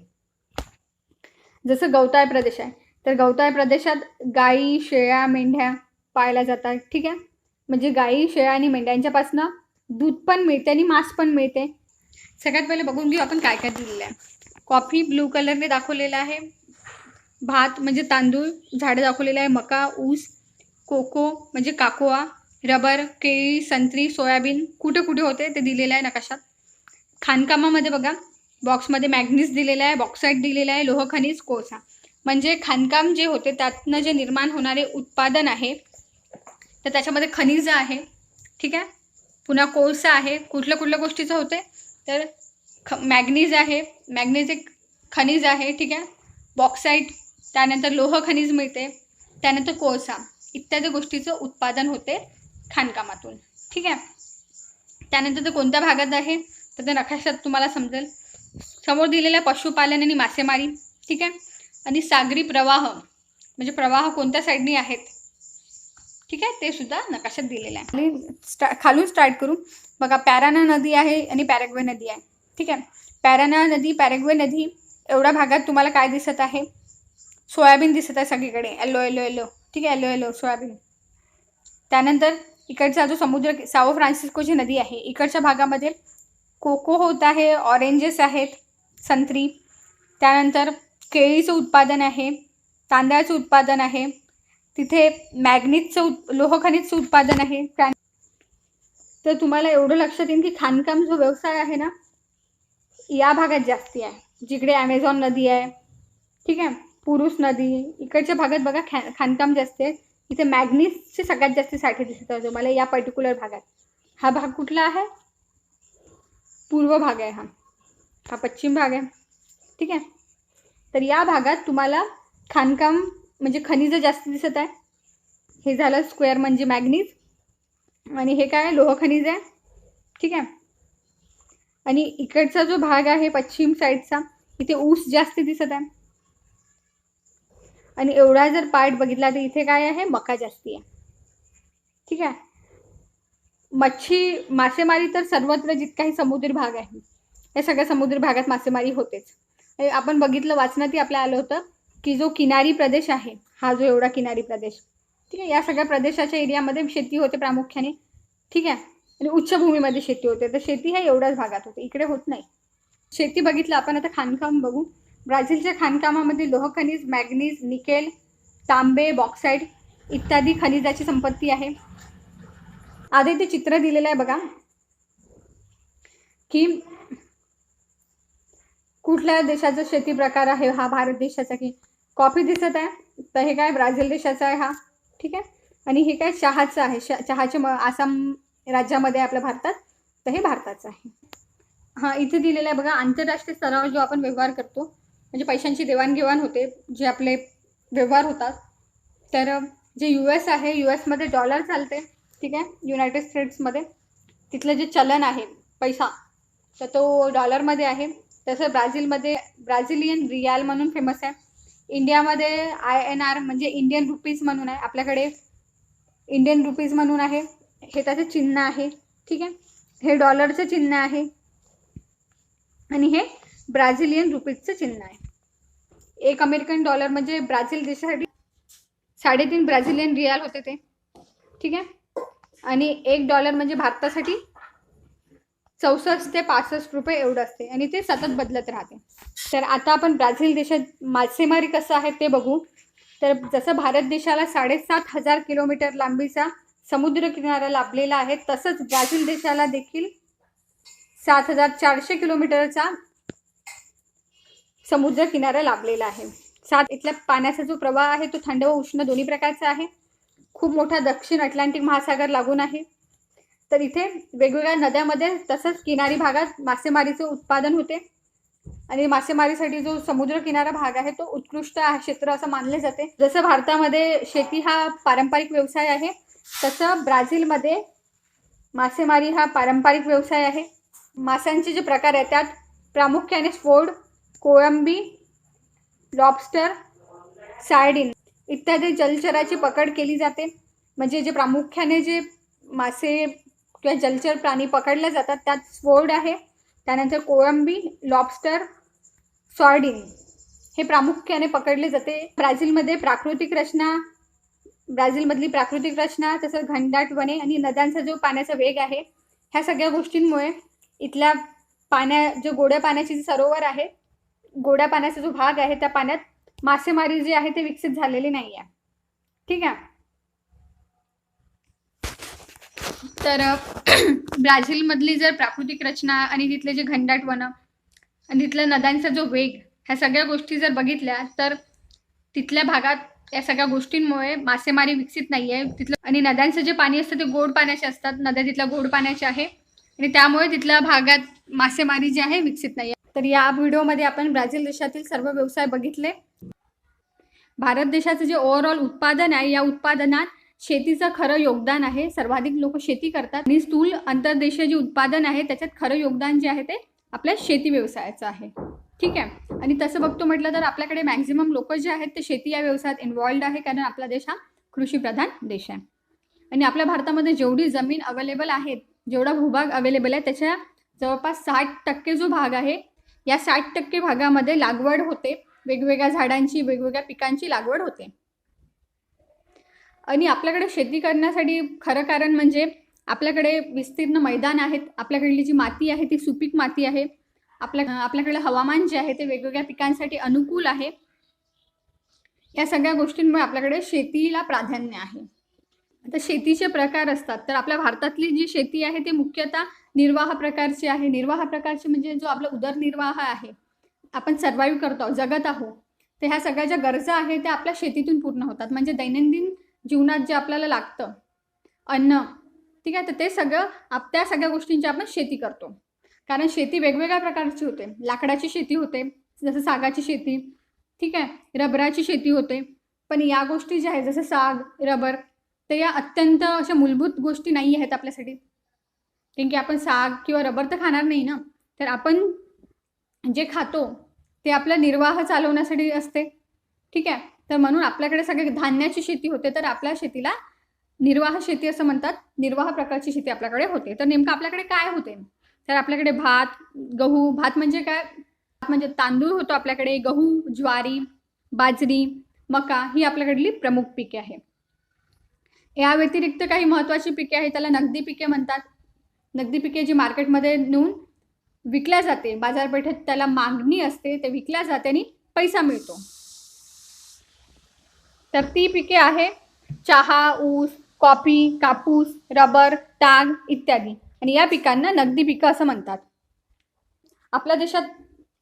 जसं गवताळ प्रदेश आहे, तर गवताळ प्रदेशात गायी, शेळ्या, मेंढ्या पाळल्या जातात. ठीक आहे. म्हणजे गायी, शेळ्या आणि मेंढ्यांच्यापासनं दूध पण मिळते आणि मांस पण मिळते. सगळ्यात पहिले बघून घेऊ आपण काय काय दिलेलं आहे. कॉफी ब्लू कलरने दाखवलेला आहे. भात म्हणजे तांदूळ झाडं दाखवलेलं आहे. मका, ऊस, कोको म्हणजे काकोआ, रबर, केळी, संत्री, सोयाबीन कुठे कुठे होते ते दिलेलं आहे नकाशात. खाणकामामध्ये बघा बॉक्समध्ये मॅग्नीज दिलेला आहे, बॉक्साईट दिलेला आहे, लोह खनिज, कोळसा. म्हणजे खाणकाम जे होते त्यातनं जे निर्माण होणारे उत्पादन आहे तर त्याच्यामध्ये खनिज आहे. ठीक आहे. पुन्हा कोळसा आहे. कुठल्या कुठल्या गोष्टीचं होते तर मॅग्नीज आहे, मॅग्नीज एक खनिज आहे. ठीक आहे. बॉक्साईट, त्यानंतर लोह खनिज मिळते, त्यानंतर कोळसा इत्यादी गोष्टीचं उत्पादन होते खाणकामातून. ठीक आहे. त्यानंतर ते कोणत्या भागात आहे तर ते नकाशात तुम्हाला समजेल. समोर दिलेला पशुपालन आणि मासेमारी. ठीक आहे. आणि सागरी प्रवाह म्हणजे प्रवाह कोणत्या साईडनी आहेत ठीक आहे ते सुद्धा नकाशात दिलेलं आहे. आणि खालून स्टार्ट करू. बघा पॅराना नदी आहे आणि पॅराग्वे नदी आहे. ठीक आहे. पॅराना नदी, पॅराग्वे नदी एवढ्या भागात तुम्हाला काय दिसत आहे, सोयाबीन दिसत आहे सगळीकडे, येलो येलो येलो. ठीक आहे. Yellow yellow soybean. त्यानंतर इकडचा जो समुद्र साओ फ्रान्सिस्कोची नदी आहे इकडच्या भागामध्ये कोको होत आहे, ऑरेंजेस आहेत, संत्री. त्यानंतर केळीचं उत्पादन आहे, तांदळाचं उत्पादन आहे, तिथे मॅग्नीजचं लोह खनिजचं उत्पादन आहे. तर तुम्हाला एवढं लक्षात येईल की खाणकाम जो व्यवसाय आहे ना या भागात जास्ती आहे, जिकडे ॲमेझॉन नदी आहे. ठीक आहे. पुरुष नदी इकडच्या भागात बघा खाणकाम जास्त आहे. इथे मॅग्नीजचे सगळ्यात जास्त साठे दिसत आहे तुम्हाला या पर्टिक्युलर भागात. हा भाग कुठला आहे, पूर्व भाग आहे, हा पश्चिम भाग आहे. ठीक आहे. तर या भागात तुम्हाला खाणकाम म्हणजे खनिज जास्त दिसत आहे. हे झालं स्क्वेअर म्हणजे मॅग्नीज, आणि हे काय लोह खनिज आहे. ठीक आहे. आणि इकडचा जो भाग आहे पश्चिम साईडचा, इथे ऊस जास्त दिसत आहे. आणि एवढा जर पार्ट बघितला तर इथे काय आहे, मका जास्ती आहे. ठीक आहे. मासेमारी तर सर्वत्र जितकाही समुद्री भाग आहे या सगळ्या समुद्री भागात मासेमारी होतेच. आपण बघितलं, वाचनातही आपल्या आलं होतं की जो किनारी प्रदेश आहे, हा जो एवढा किनारी प्रदेश, ठीक आहे, या सगळ्या प्रदेशाच्या एरियामध्ये शेती होते प्रामुख्याने. ठीक आहे. आणि उच्चभूमीमध्ये शेती होते. तर शेती ह्या एवढ्याच भागात होते, इकडे होत नाही. शेती बघितलं आपण. आता खाणकाम बघू. ब्राझीलच्या खाणकामामध्ये लोह खनिज, मॅग्नीज, निकेल, तांबे, बॉक्साईट इत्यादी खनिजाची संपत्ती आहे. आधी ते चित्र दिलेलं आहे बघा की कुठल्या देशाचा शेती प्रकार आहे. हा भारत देशाचा. की कॉफी दिसत आहे, तर हे काय ब्राझील देशाचा आहे हा. ठीक आहे. आणि हे काय चहाचं आहे. चहाचे आसाम राज्यामध्ये आपल्या भारतात, तर हे भारताचं आहे. हां, इथे दिलेलं आहे बघा. आंतरराष्ट्रीय स्तरावर जो आपण व्यवहार करतो, म्हणजे पैशांची देवाणघेवाण होते, जे आपले व्यवहार होतात, तर जे US आहे, US मध्ये डॉलर चालते. ठीक आहे. युनायटेड स्टेट्समध्ये तिथलं जे चलन आहे पैसा, तर तो डॉलरमध्ये आहे. तसं ब्राझीलमध्ये ब्राझिलियन रियाल म्हणून फेमस आहे. इंडियामध्ये INR म्हणजे इंडियन रुपीज म्हणून आहे. आपल्याकडे इंडियन रुपीज म्हणून आहे. हे त्याचं चिन्ह आहे. ठीक आहे. हे डॉलरचं चिन्ह आहे आणि हे ब्राझिलियन रुपीजचं चिन्ह आहे. एक अमेरिकन डॉलर म्हणजे ब्राझील देशासाठी 3.5 ब्राझिलियन रियाल होते ते. ठीक आहे. आणि $1 म्हणजे भारतासाठी 64 ते 65 रुपये एवढं असते, आणि ते सतत बदलत राहते. तर आता आपण ब्राझील देशात मासेमारी कसं आहे ते बघू. तर जसं भारत देशाला 7,500 किलोमीटर लांबीचा समुद्र किनारा लाभलेला आहे, तसंच ब्राझील देशाला देखील 7,400 किलोमीटरचा समुद्र किनारा लाभलेला आहे. इथल्या पाण्याचा जो प्रवाह आहे तो थंड व उष्ण दोन्ही प्रकारचा आहे. खूप मोठा दक्षिण अटलांटिक महासागर लागून आहे. तर इथे वेगवेगळ्या नद्यामध्ये तसंच किनारी भागात मासेमारीचं उत्पादन होते. आणि मासेमारीसाठी जो समुद्र किनारा भाग आहे तो उत्कृष्ट क्षेत्र असं मानले जाते. जसं भारतामध्ये शेती हा पारंपरिक व्यवसाय आहे, तसं ब्राझीलमध्ये मासेमारी हा पारंपरिक व्यवसाय आहे. माशांचे जे प्रकार आहेत त्यात प्रामुख्याने स्पोर्ड, कोळंबी, लॉबस्टर, सार्डिन इत्यादी जलचराची पकड केली जाते. म्हणजे जे प्रामुख्याने जे मासे किंवा जलचर प्राणी पकडले जातात त्यात स्पोर्ड आहे, त्यानंतर कोळंबी, लॉबस्टर, सार्डिन हे प्रामुख्याने पकडले जाते. ब्राझीलमधली प्राकृतिक रचना, तसंच घनदाट वने आणि नद्यांचा जो पाण्याचा वेग आहे, ह्या सगळ्या गोष्टींमुळे इथल्या जो गोड्या पाण्याची सरोवर आहे, गोड्या पाण्याचा जो भाग आहे, त्या पाण्यात मासेमारी जी आहे ते विकसित झालेली नाही आहे. ठीक आहे. तर ब्राझीलमधली जर प्राकृतिक रचना आणि तिथले जे घनदाट वन आणि तिथल्या नद्यांचा जो वेग, ह्या सगळ्या गोष्टी जर बघितल्या तर तिथल्या भागात या सगळ्या गोष्टींमुळे मासेमारी विकसित नाही आहे. तिथलं आणि नद्यांचं जे पाणी असतं ते गोड पाण्याचे असतात. नद्या तिथल्या गोड पाण्याचे आहे आणि त्यामुळे तिथल्या भागात मासेमारी जी आहे विकसित नाही आहे. तर या व्हिडिओमध्ये आपण ब्राझील देशातील सर्व व्यवसाय बघितले. भारत देशाचं जे ओव्हरऑल उत्पादन आहे, या उत्पादनात शेतीचं खरं योगदान आहे. सर्वाधिक लोक शेती करतात आणि स्थूल आंतरदेशीय जे उत्पादन आहे त्याच्यात खरं योगदान जे आहे ते आपल्या शेती व्यवसायाचं आहे. ठीक आहे. आणि तसं बघतो म्हटलं तर आपल्याकडे मॅक्झिमम लोक जे आहेत ते शेती या व्यवसायात इन्व्हॉल्ड आहे, कारण आपला देश हा कृषीप्रधान देश आहे. आणि आपल्या भारतामध्ये जेवढी जमीन अवेलेबल आहे, जेवढा भूभाग अवेलेबल आहे, त्याच्या जवळपास 60% जो भाग आहे, या 60% भागामध्ये लागवड होते. वेगवेगळ्या झाडांची, वेगवेगळ्या पिकांची लागवड होते. आणि आपल्याकडे शेती करण्यासाठी खरं कारण म्हणजे आपल्याकडे विस्तीर्ण मैदान आहेत. आपल्याकडली जी माती आहे ती सुपीक माती आहे. आपल्याकडे हवामान जे आहे ते वेगवेगळ्या पिकांसाठी अनुकूल आहे. या सगळ्या गोष्टींमुळे आपल्याकडे शेतीला प्राधान्य आहे. आता शेतीचे प्रकार असतात. तर आपल्या भारतातली जी शेती आहे ती मुख्यतः निर्वाह प्रकारची आहे. निर्वाह प्रकारची म्हणजे जो आपला उदरनिर्वाह आहे, आपण सर्वाईव्ह करतो, जगत आहोत, तर ह्या सगळ्या ज्या गरजा आहेत त्या आपल्या शेतीतून पूर्ण होतात. म्हणजे दैनंदिन जीवनात जे आपल्याला लागतं अन्न, ठीक आहे, तर ते सगळं त्या सगळ्या गोष्टींची आपण शेती करतो. कारण शेती वेगवेगळ्या प्रकारची होते. लाकडाची शेती होते, जसं सागाची शेती, ठीक आहे, रबराची शेती होते, पण या गोष्टी ज्या आहेत जसं साग, रबर, तर या अत्यंत अशा मूलभूत गोष्टी नाही आहेत आपल्यासाठी. कारण की आपण साग किंवा रबर तर खाणार नाही ना. तर आपण जे खातो ते आपला निर्वाह चालवण्यासाठी असते. ठीक आहे. तर म्हणून आपल्याकडे सगळे धान्याची शेती होते, तर आपल्या शेतीला निर्वाह शेती असं म्हणतात. निर्वाह प्रकारची शेती आपल्याकडे होते. तर नेमकं आपल्याकडे काय होते? तर आपल्याकडे भात, गहू, भात म्हणजे काय? भात म्हणजे तांदूळ होतो आपल्याकडे, गहू, ज्वारी, बाजरी, मका ही आपल्याकडली प्रमुख पिके आहे. या व्यतिरिक्त काही महत्त्वाची पिके आहेत, त्याला नगदी पिके म्हणतात. नगदी पिके जी मार्केटमध्ये नेऊन विकल्या जाते, बाजारपेठेत त्याला मागणी असते, ते विकल्या जाते आणि पैसा मिळतो. तर ती पिके आहे चहा, ऊस, कॉफी, कापूस, रबर, ताग इत्यादी. आणि या पिकांना नगदी पिकं असं म्हणतात. आपल्या देशात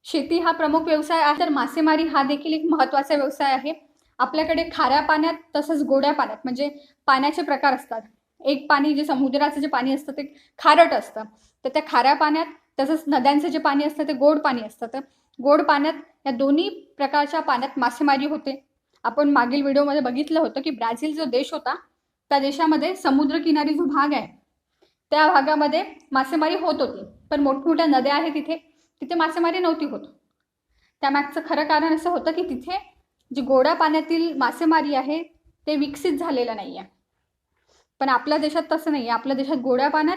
शेती हा प्रमुख व्यवसाय आहे, तर मासेमारी हा देखील एक महत्त्वाचा व्यवसाय आहे. आपल्याकडे खाऱ्या पाण्यात तसंच गोड्या पाण्यात म्हणजे पाण्याचे प्रकार असतात. एक पाणी जे समुद्राचं जे पाणी असतं ते खारट असतं, तर त्या खाऱ्या पाण्यात तसंच नद्यांचं जे पाणी असतं ते गोड पाणी असतं. तर गोड पाण्यात या दोन्ही प्रकारच्या पाण्यात मासेमारी होते. आपण मागील व्हिडिओमध्ये बघितलं होतं की ब्राझील जो देश होता त्या देशामध्ये समुद्रकिनारी जो भाग आहे त्या भागामध्ये मासेमारी होत होती, पण मोठमोठ्या नद्या आहेत तिथे मासेमारी नव्हती होत. त्यामागचं खरं कारण असं होतं की तिथे जी गोड्या पाण्यातील मासेमारी आहे ते विकसित झालेलं नाही आहे. पण आपल्या देशात तसं नाही आहे. आपल्या देशात गोड्या पाण्यात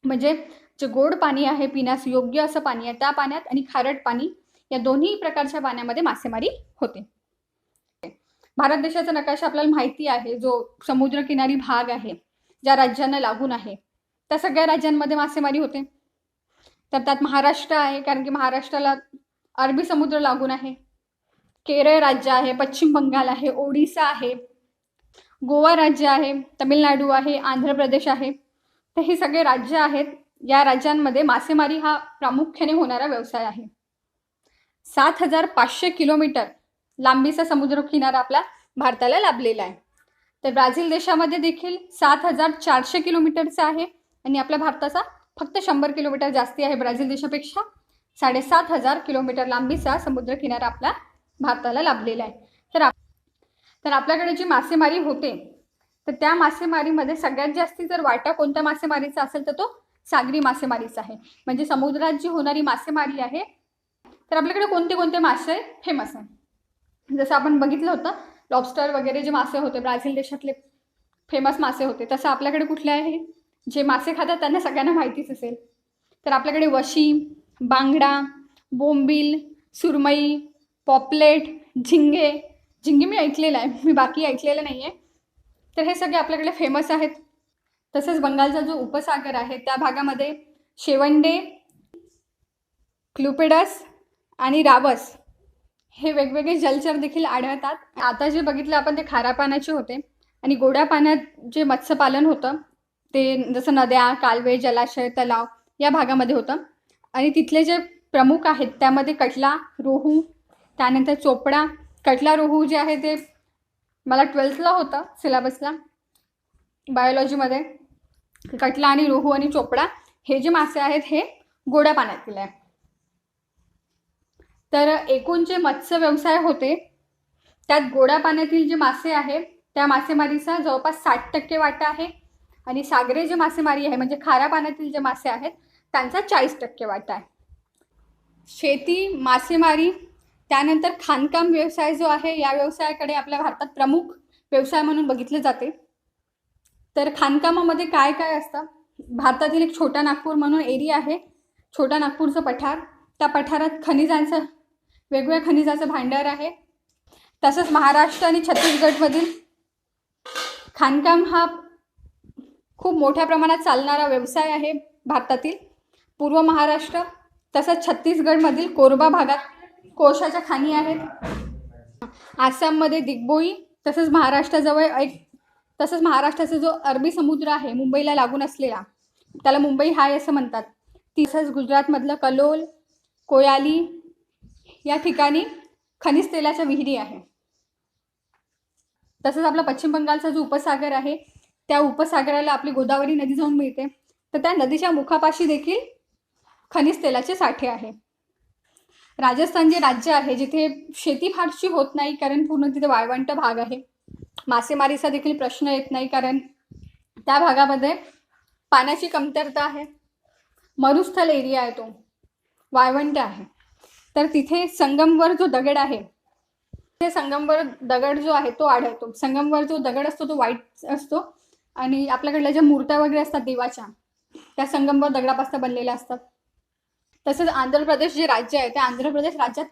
म्हणजे जे गोड पाणी आहे, पिण्यास योग्य असं पाणी आहे, त्या पाण्यात आणि खारट पाणी या दोन्ही प्रकारच्या पाण्यामध्ये मासेमारी होते. भारत देशाचा नकाशा आपल्याला माहिती आहे, जो समुद्रकिनारी भाग आहे, ज्या राज्यांना लागून आहे त्या सगळ्या राज्यांमध्ये मासेमारी होते. तर त्यात महाराष्ट्र आहे, कारण की महाराष्ट्राला अरबी समुद्र लागून आहे. केरळ राज्य आहे, पश्चिम बंगाल आहे, ओडिसा आहे, गोवा राज्य आहे, तमिळनाडू आहे, आंध्र प्रदेश आहे. तर हे सगळे राज्य आहेत. या राज्यांमध्ये मासेमारी हा प्रामुख्याने होणारा व्यवसाय आहे. 7,500 किलोमीटर लांबीचा समुद्रकिनारा आपला भारताला लाभलेला आहे. तर ब्राझील देशामध्ये देखील 7,400 किलोमीटरचा आहे आणि आपल्या भारताचा फक्त 100 किलोमीटर जास्ती आहे ब्राझील देशापेक्षा. 7,500 किलोमीटर लांबीचा समुद्रकिनारा आपला भारताला लाभलेला आहे. तर आपल्याकडे जी मासेमारी होते तर त्या मासेमारीमध्ये सगळ्यात जास्ती जर वाटा कोणत्या मासेमारीचा असेल तर तो सागरी मासेमारीचा आहे. म्हणजे समुद्रात जी होणारी मासेमारी आहे तर आपल्याकडे कोणते कोणते मासे फेमस आहे, जसं आपण बघितलं होतं लॉबस्टर वगैरे जे मासे होते ब्राझील देशातले फेमस मासे होते, तसं आपल्याकडे कुठले आहे? जे मासे खातात त्यांना सगळ्यांना माहितीच असेल. तर आपल्याकडे वशी, बांगडा, बोंबील, सुरमई, पॉपलेट, झिंगे मी ऐकलेलं आहे, मी बाकी ऐकलेलं नाही आहे. तर हे सगळे आपल्याकडे फेमस आहेत. तसंच बंगालचा जो उपसागर आहे त्या भागामध्ये शेवंडे, क्लुपेडस आणि रावस हे वेगवेगळे जलचर देखील आढळतात. आता जे बघितलं आपण ते खाऱ्या पाण्याचे होते आणि गोड्या पाण्यात जे मत्स्यपालन होतं ते जसं नद्या, कालवे, जलाशय, तलाव या भागामध्ये होतं. आणि तिथले जे प्रमुख आहेत त्यामध्ये कटला, रोहू, त्यानंतर चोपडा. कटला, रोहू जे आहे ते मला 12thला होतं सिलेबसला बायोलॉजीमध्ये. कटला आणि रोहू आणि चोपडा हे जे मासे आहेत हे गोड्या पाण्यातील आहे. तर एकूण जे मत्स्य व्यवसाय होते त्यात गोड्या पाण्यातील जे मासे आहेत त्या मासेमारीचा जवळपास 60% वाटा आहे आणि सागरी जे मासेमारी आहे म्हणजे खाऱ्या पाण्यातील जे मासे आहेत त्यांचा 40% वाटा आहे. शेती, मासेमारी, त्यानंतर खाणकाम व्यवसाय जो आहे या व्यवसायाकडे आपल्या भारतात प्रमुख व्यवसाय म्हणून बघितले जाते. तर खाणकामामध्ये काय काय असतं? भारतातील एक छोटा नागपूर म्हणून एरिया आहे, छोटा नागपूरचं पठार. त्या पठारात खनिजांचं वेगवेगळ्या खनिजाचं भांडार आहे. तसंच महाराष्ट्र आणि छत्तीसगडमधील खाणकाम हा खूप मोठ्या प्रमाणात चालणारा व्यवसाय आहे भारतातील. पूर्व महाराष्ट्र तसंच छत्तीसगडमधील कोरबा भागात कोळशाच्या खाणी आहेत. आसाममध्ये दिग्बोई, तसंच महाराष्ट्राचा जो अरबी समुद्र आहे मुंबईला लागून असलेला त्याला मुंबई हाय असं म्हणतात. तसंच गुजरातमधलं कलोल, कोयाली या ठिकाणी खनिज तेलाच्या विहिरी आहे. तसंच आपला पश्चिम बंगालचा जो उपसागर आहे त्या उपसागराला आपली गोदावरी नदी जाऊन मिळते, तर त्या नदीच्या मुखापाशी देखील खनिज तेलाचे साठे आहे. राजस्थान जे राज्य आहे जिथे शेती फारशी होत नाही, कारण पूर्ण तिथे वाळवंट भाग आहे. मासेमारीचा देखील प्रश्न येत नाही, कारण त्या भागामध्ये पाण्याची कमतरता आहे. मरुस्थल एरिया आहे, तो वाळवंट आहे. तर तिथे संगमवर जो दगड आहे, ते संगमवर दगड जो आहे तो आढळतो. संगमवर जो दगड असतो तो व्हाईट असतो आणि आपल्याकडल्या ज्या मूर्त्या वगैरे असतात देवाच्या, त्या संगमवर दगडापासून बनलेल्या असतात. तसंच आंध्र प्रदेश जे राज्य आहे, त्या आंध्र प्रदेश राज्यात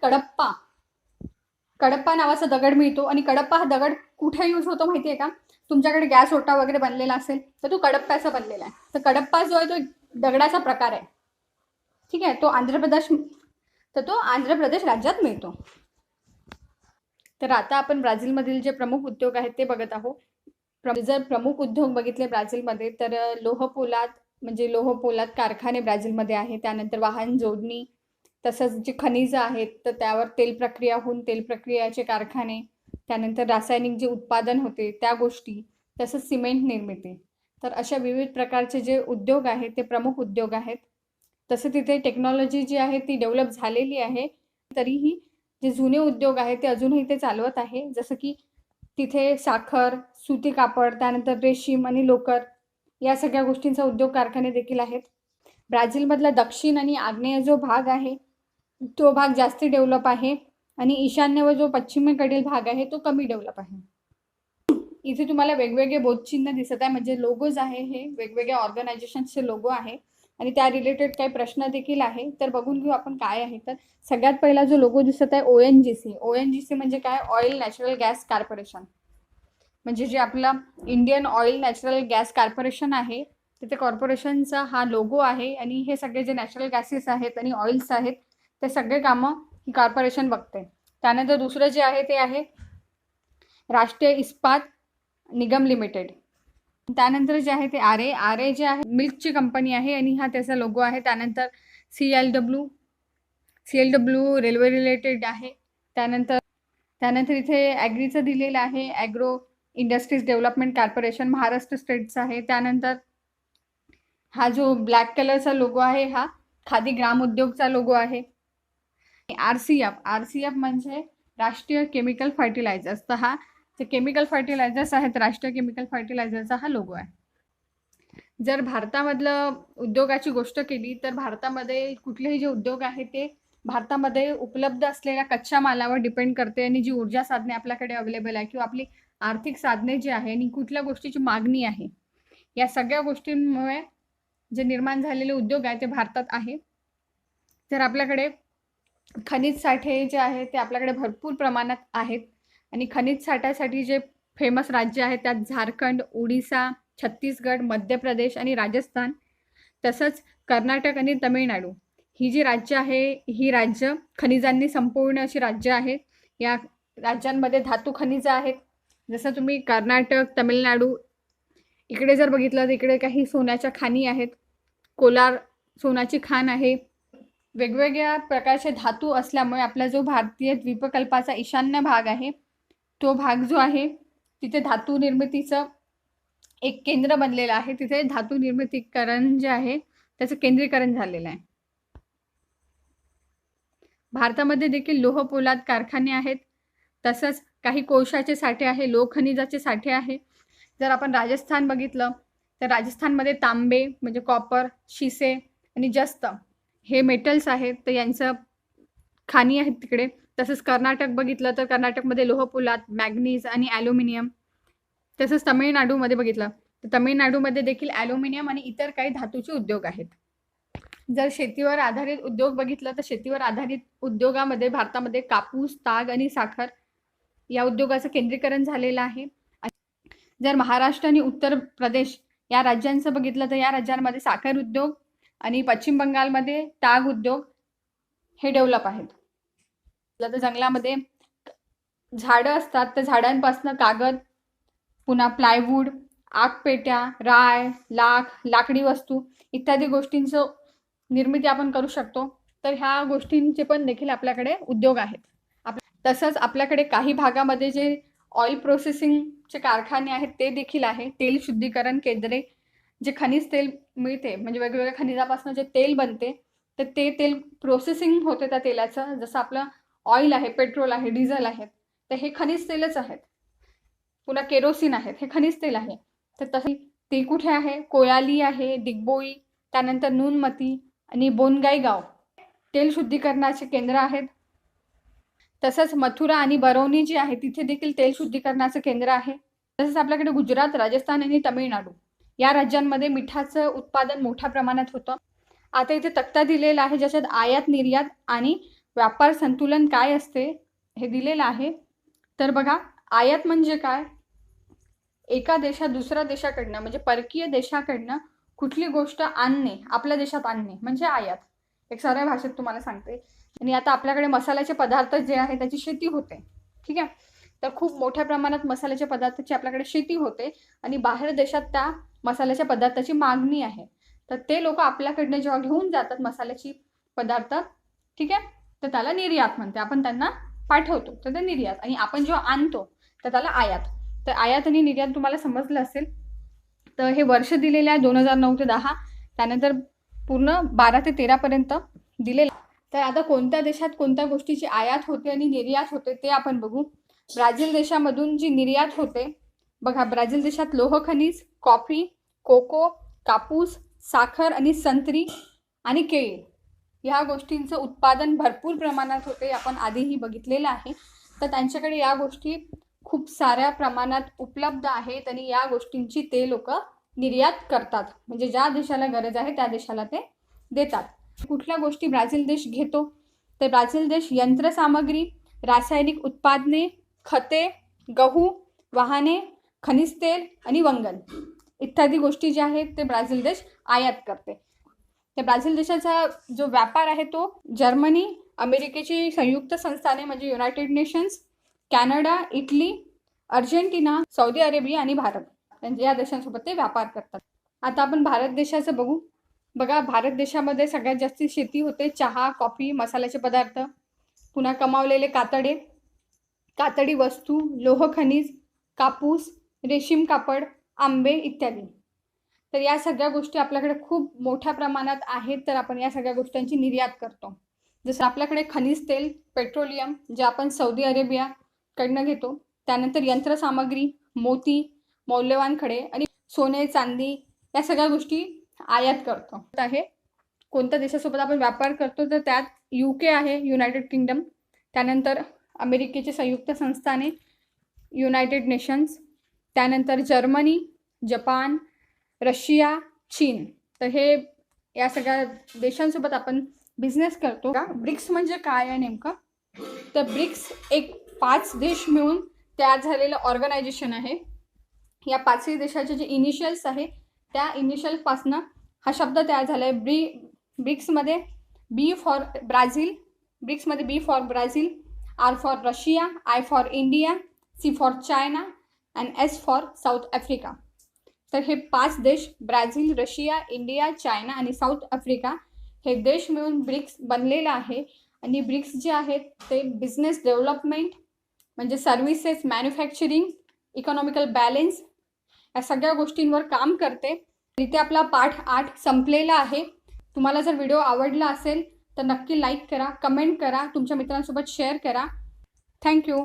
कडप्पा नावाचा दगड मिळतो. आणि कडप्पा हा दगड कुठे यूज होतो माहिती आहे का? तुमच्याकडे गॅस ओटा वगैरे बनलेला असेल तर तो कडप्प्याचा बनलेला आहे. तर कडप्पा जो आहे तो दगडाचा प्रकार आहे. ठीक आहे, तो आंध्र प्रदेश राज्यात मिळतो. तर आता आपण ब्राझीलमधील जे प्रमुख उद्योग आहेत ते बघत आहोत. जर प्रमुख उद्योग बघितले ब्राझीलमध्ये, तर लोह पोलाद कारखाने ब्राझीलमध्ये आहे. त्यानंतर वाहन जोडणी, तसंच जे खनिज आहेत तर त्यावर तेल प्रक्रिया होऊन तेल प्रक्रियाचे कारखाने, त्यानंतर रासायनिक जे उत्पादन होते त्या गोष्टी, तसंच सिमेंट निर्मिती. तर अशा विविध प्रकारचे जे उद्योग आहेत ते प्रमुख उद्योग आहेत. तसं तिथे टेक्नॉलॉजी जी आहे ती डेव्हलप झालेली आहे, तरीही जे जुने उद्योग आहेत ते अजूनही ते चालवत आहे. जसं की तिथे साखर, सुती कापड, त्यानंतर रेशीम आणि लोकर या सगळ्या गोष्टींचा उद्योग कारखाने देखील आहेत. ब्राझीलमधला दक्षिण आणि आग्नेय जो भाग आहे तो भाग जास्ती डेव्हलप आहे आणि ईशान्य व जो पश्चिमेकडील भाग आहे तो कमी डेव्हलप आहे. इथे तुम्हाला वेगवेगळे बोधचिन्ह दिसत आहे, म्हणजे लोगोज आहे. हे वेगवेगळ्या ऑर्गनायझेशनचे लोगो आहे आणि त्या रिलेटेड काही प्रश्न देखील आहे. तर बघून घेऊ आपण काय आहे. तर सगळ्यात पहिला जो लोगो दिसत आहे ONGC म्हणजे काय? Oil natural gas corporation. म्हणजे जे आपला Indian oil natural gas corporation आहे तिथे कॉर्पोरेशनचा हा लोगो आहे. आणि हे सगळे जे नॅचरल गॅसेस आहेत आणि ऑइल्स आहेत ते सगळे कामं ही कॉर्पोरेशन बघते. त्यानंतर दुसरं जे आहे ते आहे राष्ट्रीय इस्पात निगम लिमिटेड. त्यानंतर जे आहे ते आरे जे आहे मिल्कची कंपनी आहे आणि हा त्याचा लोगो आहे. त्यानंतर CLW रेल्वे रिलेटेड आहे. त्यानंतर इथे ॲग्रीचं दिलेलं आहे, agro industries development corporation, Maharashtra स्टेटचा आहे. त्यानंतर हा जो ब्लॅक कलरचा लोगो आहे हा खादी ग्राम उद्योगचा लोगो आहे. RCF म्हणजे राष्ट्रीय केमिकल फर्टिलायझर्स. तर हा जे केमिकल फर्टिलायझर्स आहेत राष्ट्रीय केमिकल फर्टिलायझरचा हा लोगो आहे. जर भारतामधलं उद्योगाची गोष्ट केली तर भारतामध्ये कुठलेही जे उद्योग आहे ते भारतामध्ये उपलब्ध असलेल्या कच्च्या मालावर डिपेंड करते. आणि जी ऊर्जा साधने आपल्याकडे अवेलेबल आहे किंवा आपली आर्थिक साधने जी आहे आणि कुठल्या गोष्टीची मागणी आहे, या सगळ्या गोष्टींमुळे जे निर्माण झालेले उद्योग आहे ते भारतात आहे. तर आपल्याकडे खनिज साठे जे आहे ते आपल्याकडे भरपूर प्रमाणात आहेत. आणि खनिज साठ्यासाठी जे फेमस राज्य आहेत त्यात झारखंड, ओडिसा, छत्तीसगड, मध्य प्रदेश आणि राजस्थान, तसंच कर्नाटक आणि तमिळनाडू ही जी राज्य आहे ही राज्य खनिजांनी संपूर्ण अशी राज्य आहेत. या राज्यांमध्ये धातू खनिज आहेत. जसं तुम्ही कर्नाटक, तमिळनाडू इकडे जर बघितलं तर इकडे काही सोन्याच्या खाणी आहेत. कोलार सोनाची खाण आहे. वेगवेगळ्या प्रकारचे धातू असल्यामुळे आपला जो भारतीय द्वीपकल्पाचा ईशान्य भाग आहे तो भाग जो आहे तिथे धातू निर्मितीचं एक केंद्र बनलेलं आहे. तिथे धातू निर्मितीकरण जे आहे त्याचं केंद्रीकरण झालेलं आहे. भारतामध्ये देखील लोह पोलाद कारखाने आहेत. तसंच काही कोळशाचे साठे आहे, लोहखनिजाचे साठे आहे. जर आपण राजस्थान बघितलं तर राजस्थानमध्ये तांबे म्हणजे कॉपर, शिसे आणि जस्त हे मेटल्स आहेत, तर यांचं खाणी आहेत तिकडे. तसंच कर्नाटक बघितलं तर कर्नाटकमध्ये लोह पोलाद, मॅग्नीज आणि ॲल्युमिनियम. तसंच तमिळनाडूमध्ये बघितलं तर तमिळनाडूमध्ये देखील ॲल्युमिनियम आणि इतर काही धातूचे उद्योग आहेत. जर शेतीवर आधारित उद्योग बघितलं तर शेतीवर आधारित उद्योगामध्ये भारतामध्ये कापूस, ताग आणि साखर या उद्योगाचं केंद्रीकरण झालेलं आहे. जर महाराष्ट्र आणि उत्तर प्रदेश या राज्यांचं बघितलं तर या राज्यांमध्ये साखर उद्योग आणि पश्चिम बंगालमध्ये ताग उद्योग हे डेव्हलप आहेत. तर जंगलामध्ये झाडं असतात, तर झाडांपासून कागद, पुन्हा प्लायवूड, आगपेट्या, राय, लाकडी वस्तू इत्यादी गोष्टींचं निर्मिती आपण करू शकतो. तर ह्या गोष्टींचे पण देखील आपल्याकडे उद्योग आहेत. तसंच आपल्याकडे काही भागामध्ये जे ऑइल प्रोसेसिंगचे कारखाने आहेत ते देखील आहे. तेल शुद्धीकरण केंद्रे, जे खनिज तेल मिळते म्हणजे वेगवेगळ्या खनिजापासून जे तेल बनते तर ते तेल प्रोसेसिंग होते त्या तेलाचं, जसं आपलं ऑइल आहे, पेट्रोल आहे, डिझेल आहेत, तर हे खनिज तेलच आहेत. पुन्हा केरोसिन आहेत, हे खनिज तेल आहे. तर तसे ते कुठे आहे? कोयाली आहे, दिग्बोई, त्यानंतर नुनमती आणि बोनगाई गाव तेल शुद्धीकरणाचे केंद्र आहेत. तसंच मथुरा आणि बरौनी जी आहे तिथे देखील तेल शुद्धीकरणाचं केंद्र आहे. तसंच आपल्याकडे गुजरात, राजस्थान आणि तमिळनाडू या राज्यांमध्ये मिठाचं उत्पादन मोठ्या प्रमाणात होतं. आता इथे तक्ता दिलेला आहे ज्याच्यात आयात, निर्यात आणि व्यापार संतुलन काय असते हे दिलेलं आहे. तर बघा, आयात म्हणजे काय? एका देशात दुसऱ्या देशाकडनं म्हणजे परकीय देशाकडनं कुठली गोष्ट आणणे, आपल्या देशात आणणे म्हणजे आयात. एक सरळ भाषेत तुम्हाला सांगते. आणि आता आपल्याकडे मसाल्याचे पदार्थ जे आहे त्याची शेती होते, ठीक आहे. तर खूप मोठ्या प्रमाणात मसाल्याच्या पदार्थाची आपल्याकडे शेती होते आणि बाहेर देशात त्या मसाल्याच्या पदार्थाची मागणी आहे. तर ते लोक आपल्याकडनं जेव्हा घेऊन जातात मसाल्याची पदार्थ, ठीक आहे, तर त्याला निर्यात म्हणते. आपण त्यांना पाठवतो तर ते निर्यात, आणि आपण जेव्हा आणतो तर त्याला आयात. तर आयात आणि निर्यात तुम्हाला समजलं असेल. तर हे वर्ष दिलेलं आहे 2009 ते 10, त्यानंतर पूर्ण 12 ते 13 पर्यंत दिलेलं. तर आता कोणत्या देशात कोणत्या गोष्टीची आयात होते आणि निर्यात होते ते आपण बघू. ब्राझील देशामधून जी निर्यात होते, बघा, ब्राझील देशात लोह खनिज, कॉफी, कोको, कापूस, साखर आणि संत्री आणि केळी ह्या गोष्टींचं उत्पादन भरपूर प्रमाणात होते. आपण आधीही बघितलेलं आहे. तर त्यांच्याकडे या गोष्टी खूप साऱ्या प्रमाणात उपलब्ध आहेत आणि या गोष्टींची ते लोक निर्यात करतात. म्हणजे ज्या देशाला गरज आहे त्या देशाला ते देतात. कुठल्या गोष्टी ब्राझील देश घेतो? तर ब्राझील देश यंत्रसामग्री, रासायनिक उत्पादने, खते, गहू, वाहने, खनिज तेल आणि वंगण इत्यादी गोष्टी ज्या आहेत ते ब्राझील देश आयात करते. तर ब्राझील देशाचा जो व्यापार आहे तो जर्मनी, अमेरिकेची संयुक्त संस्थाने म्हणजे United nations, Canada, Italy, Argentina, Saudi Arabia आणि भारत या देशांसोबत ते व्यापार करतात. आता आपण भारत देशाचं बघू. बघा, भारत देशामध्ये सगळ्यात जास्त शेती होते. चहा, कॉफी, मसाल्याचे पदार्थ, पुन्हा कमावलेले कातडी वस्तू, लोह खनिज, कापूस, रेशीम कापड, आंबे इत्यादी. तर या सगळ्या गोष्टी आपल्याकडे खूप मोठ्या प्रमाणात आहेत. तर आपण या सगळ्या गोष्टींची निर्यात करतो. जसं आपल्याकडे खनिज तेल, पेट्रोलियम जे आपण सौदी अरेबियाकडनं घेतो, त्यानंतर यंत्रसामग्री, मोती, मौल्यवान खडे आणि सोने, चांदी या सगळ्या गोष्टी आयात करतो आहे. कोणत्या देशासोबत आपण व्यापार करतो? तर त्यात UK आहे, युनायटेड किंगडम, त्यानंतर अमेरिकेचे संयुक्त संस्थाने, युनायटेड नेशन्स, त्यानंतर जर्मनी, जपान, रशिया, चीन. तर हे या सगळ्या देशांसोबत आपण बिझनेस करतो. ब्रिक्स म्हणजे काय आहे नेमकं? तर ब्रिक्स एक 5 देश मिळून तयार झालेलं ऑर्गनायझेशन आहे. या 5ही देशाचे जे इनिशियल्स आहे त्या इनिशियलपासनं हा शब्द तयार झाला आहे. ब्रिक्समध्ये B फॉर ब्राझील, ब्रिक्समध्ये B for Brazil, R for Russia, I for India, C for China and S for South Africa. तर हे 5 देश ब्राझील, रशिया, इंडिया, चायना आणि साऊथ आफ्रिका हे देश मिळून ब्रिक्स बनलेलं आहे. आणि ब्रिक्स जे आहेत ते बिझनेस डेव्हलपमेंट म्हणजे सर्व्हिसेस, मॅन्युफॅक्चरिंग, इकॉनॉमिकल बॅलेन्स या सगळ्या गोष्टींवर काम करते. इथे आपला पाठ 8 संपलेला आहे. तुम्हाला जर व्हिडिओ आवडला असेल तर नक्की लाईक करा, कमेंट करा, तुमच्या मित्रांसोबत शेअर करा. थँक्यू.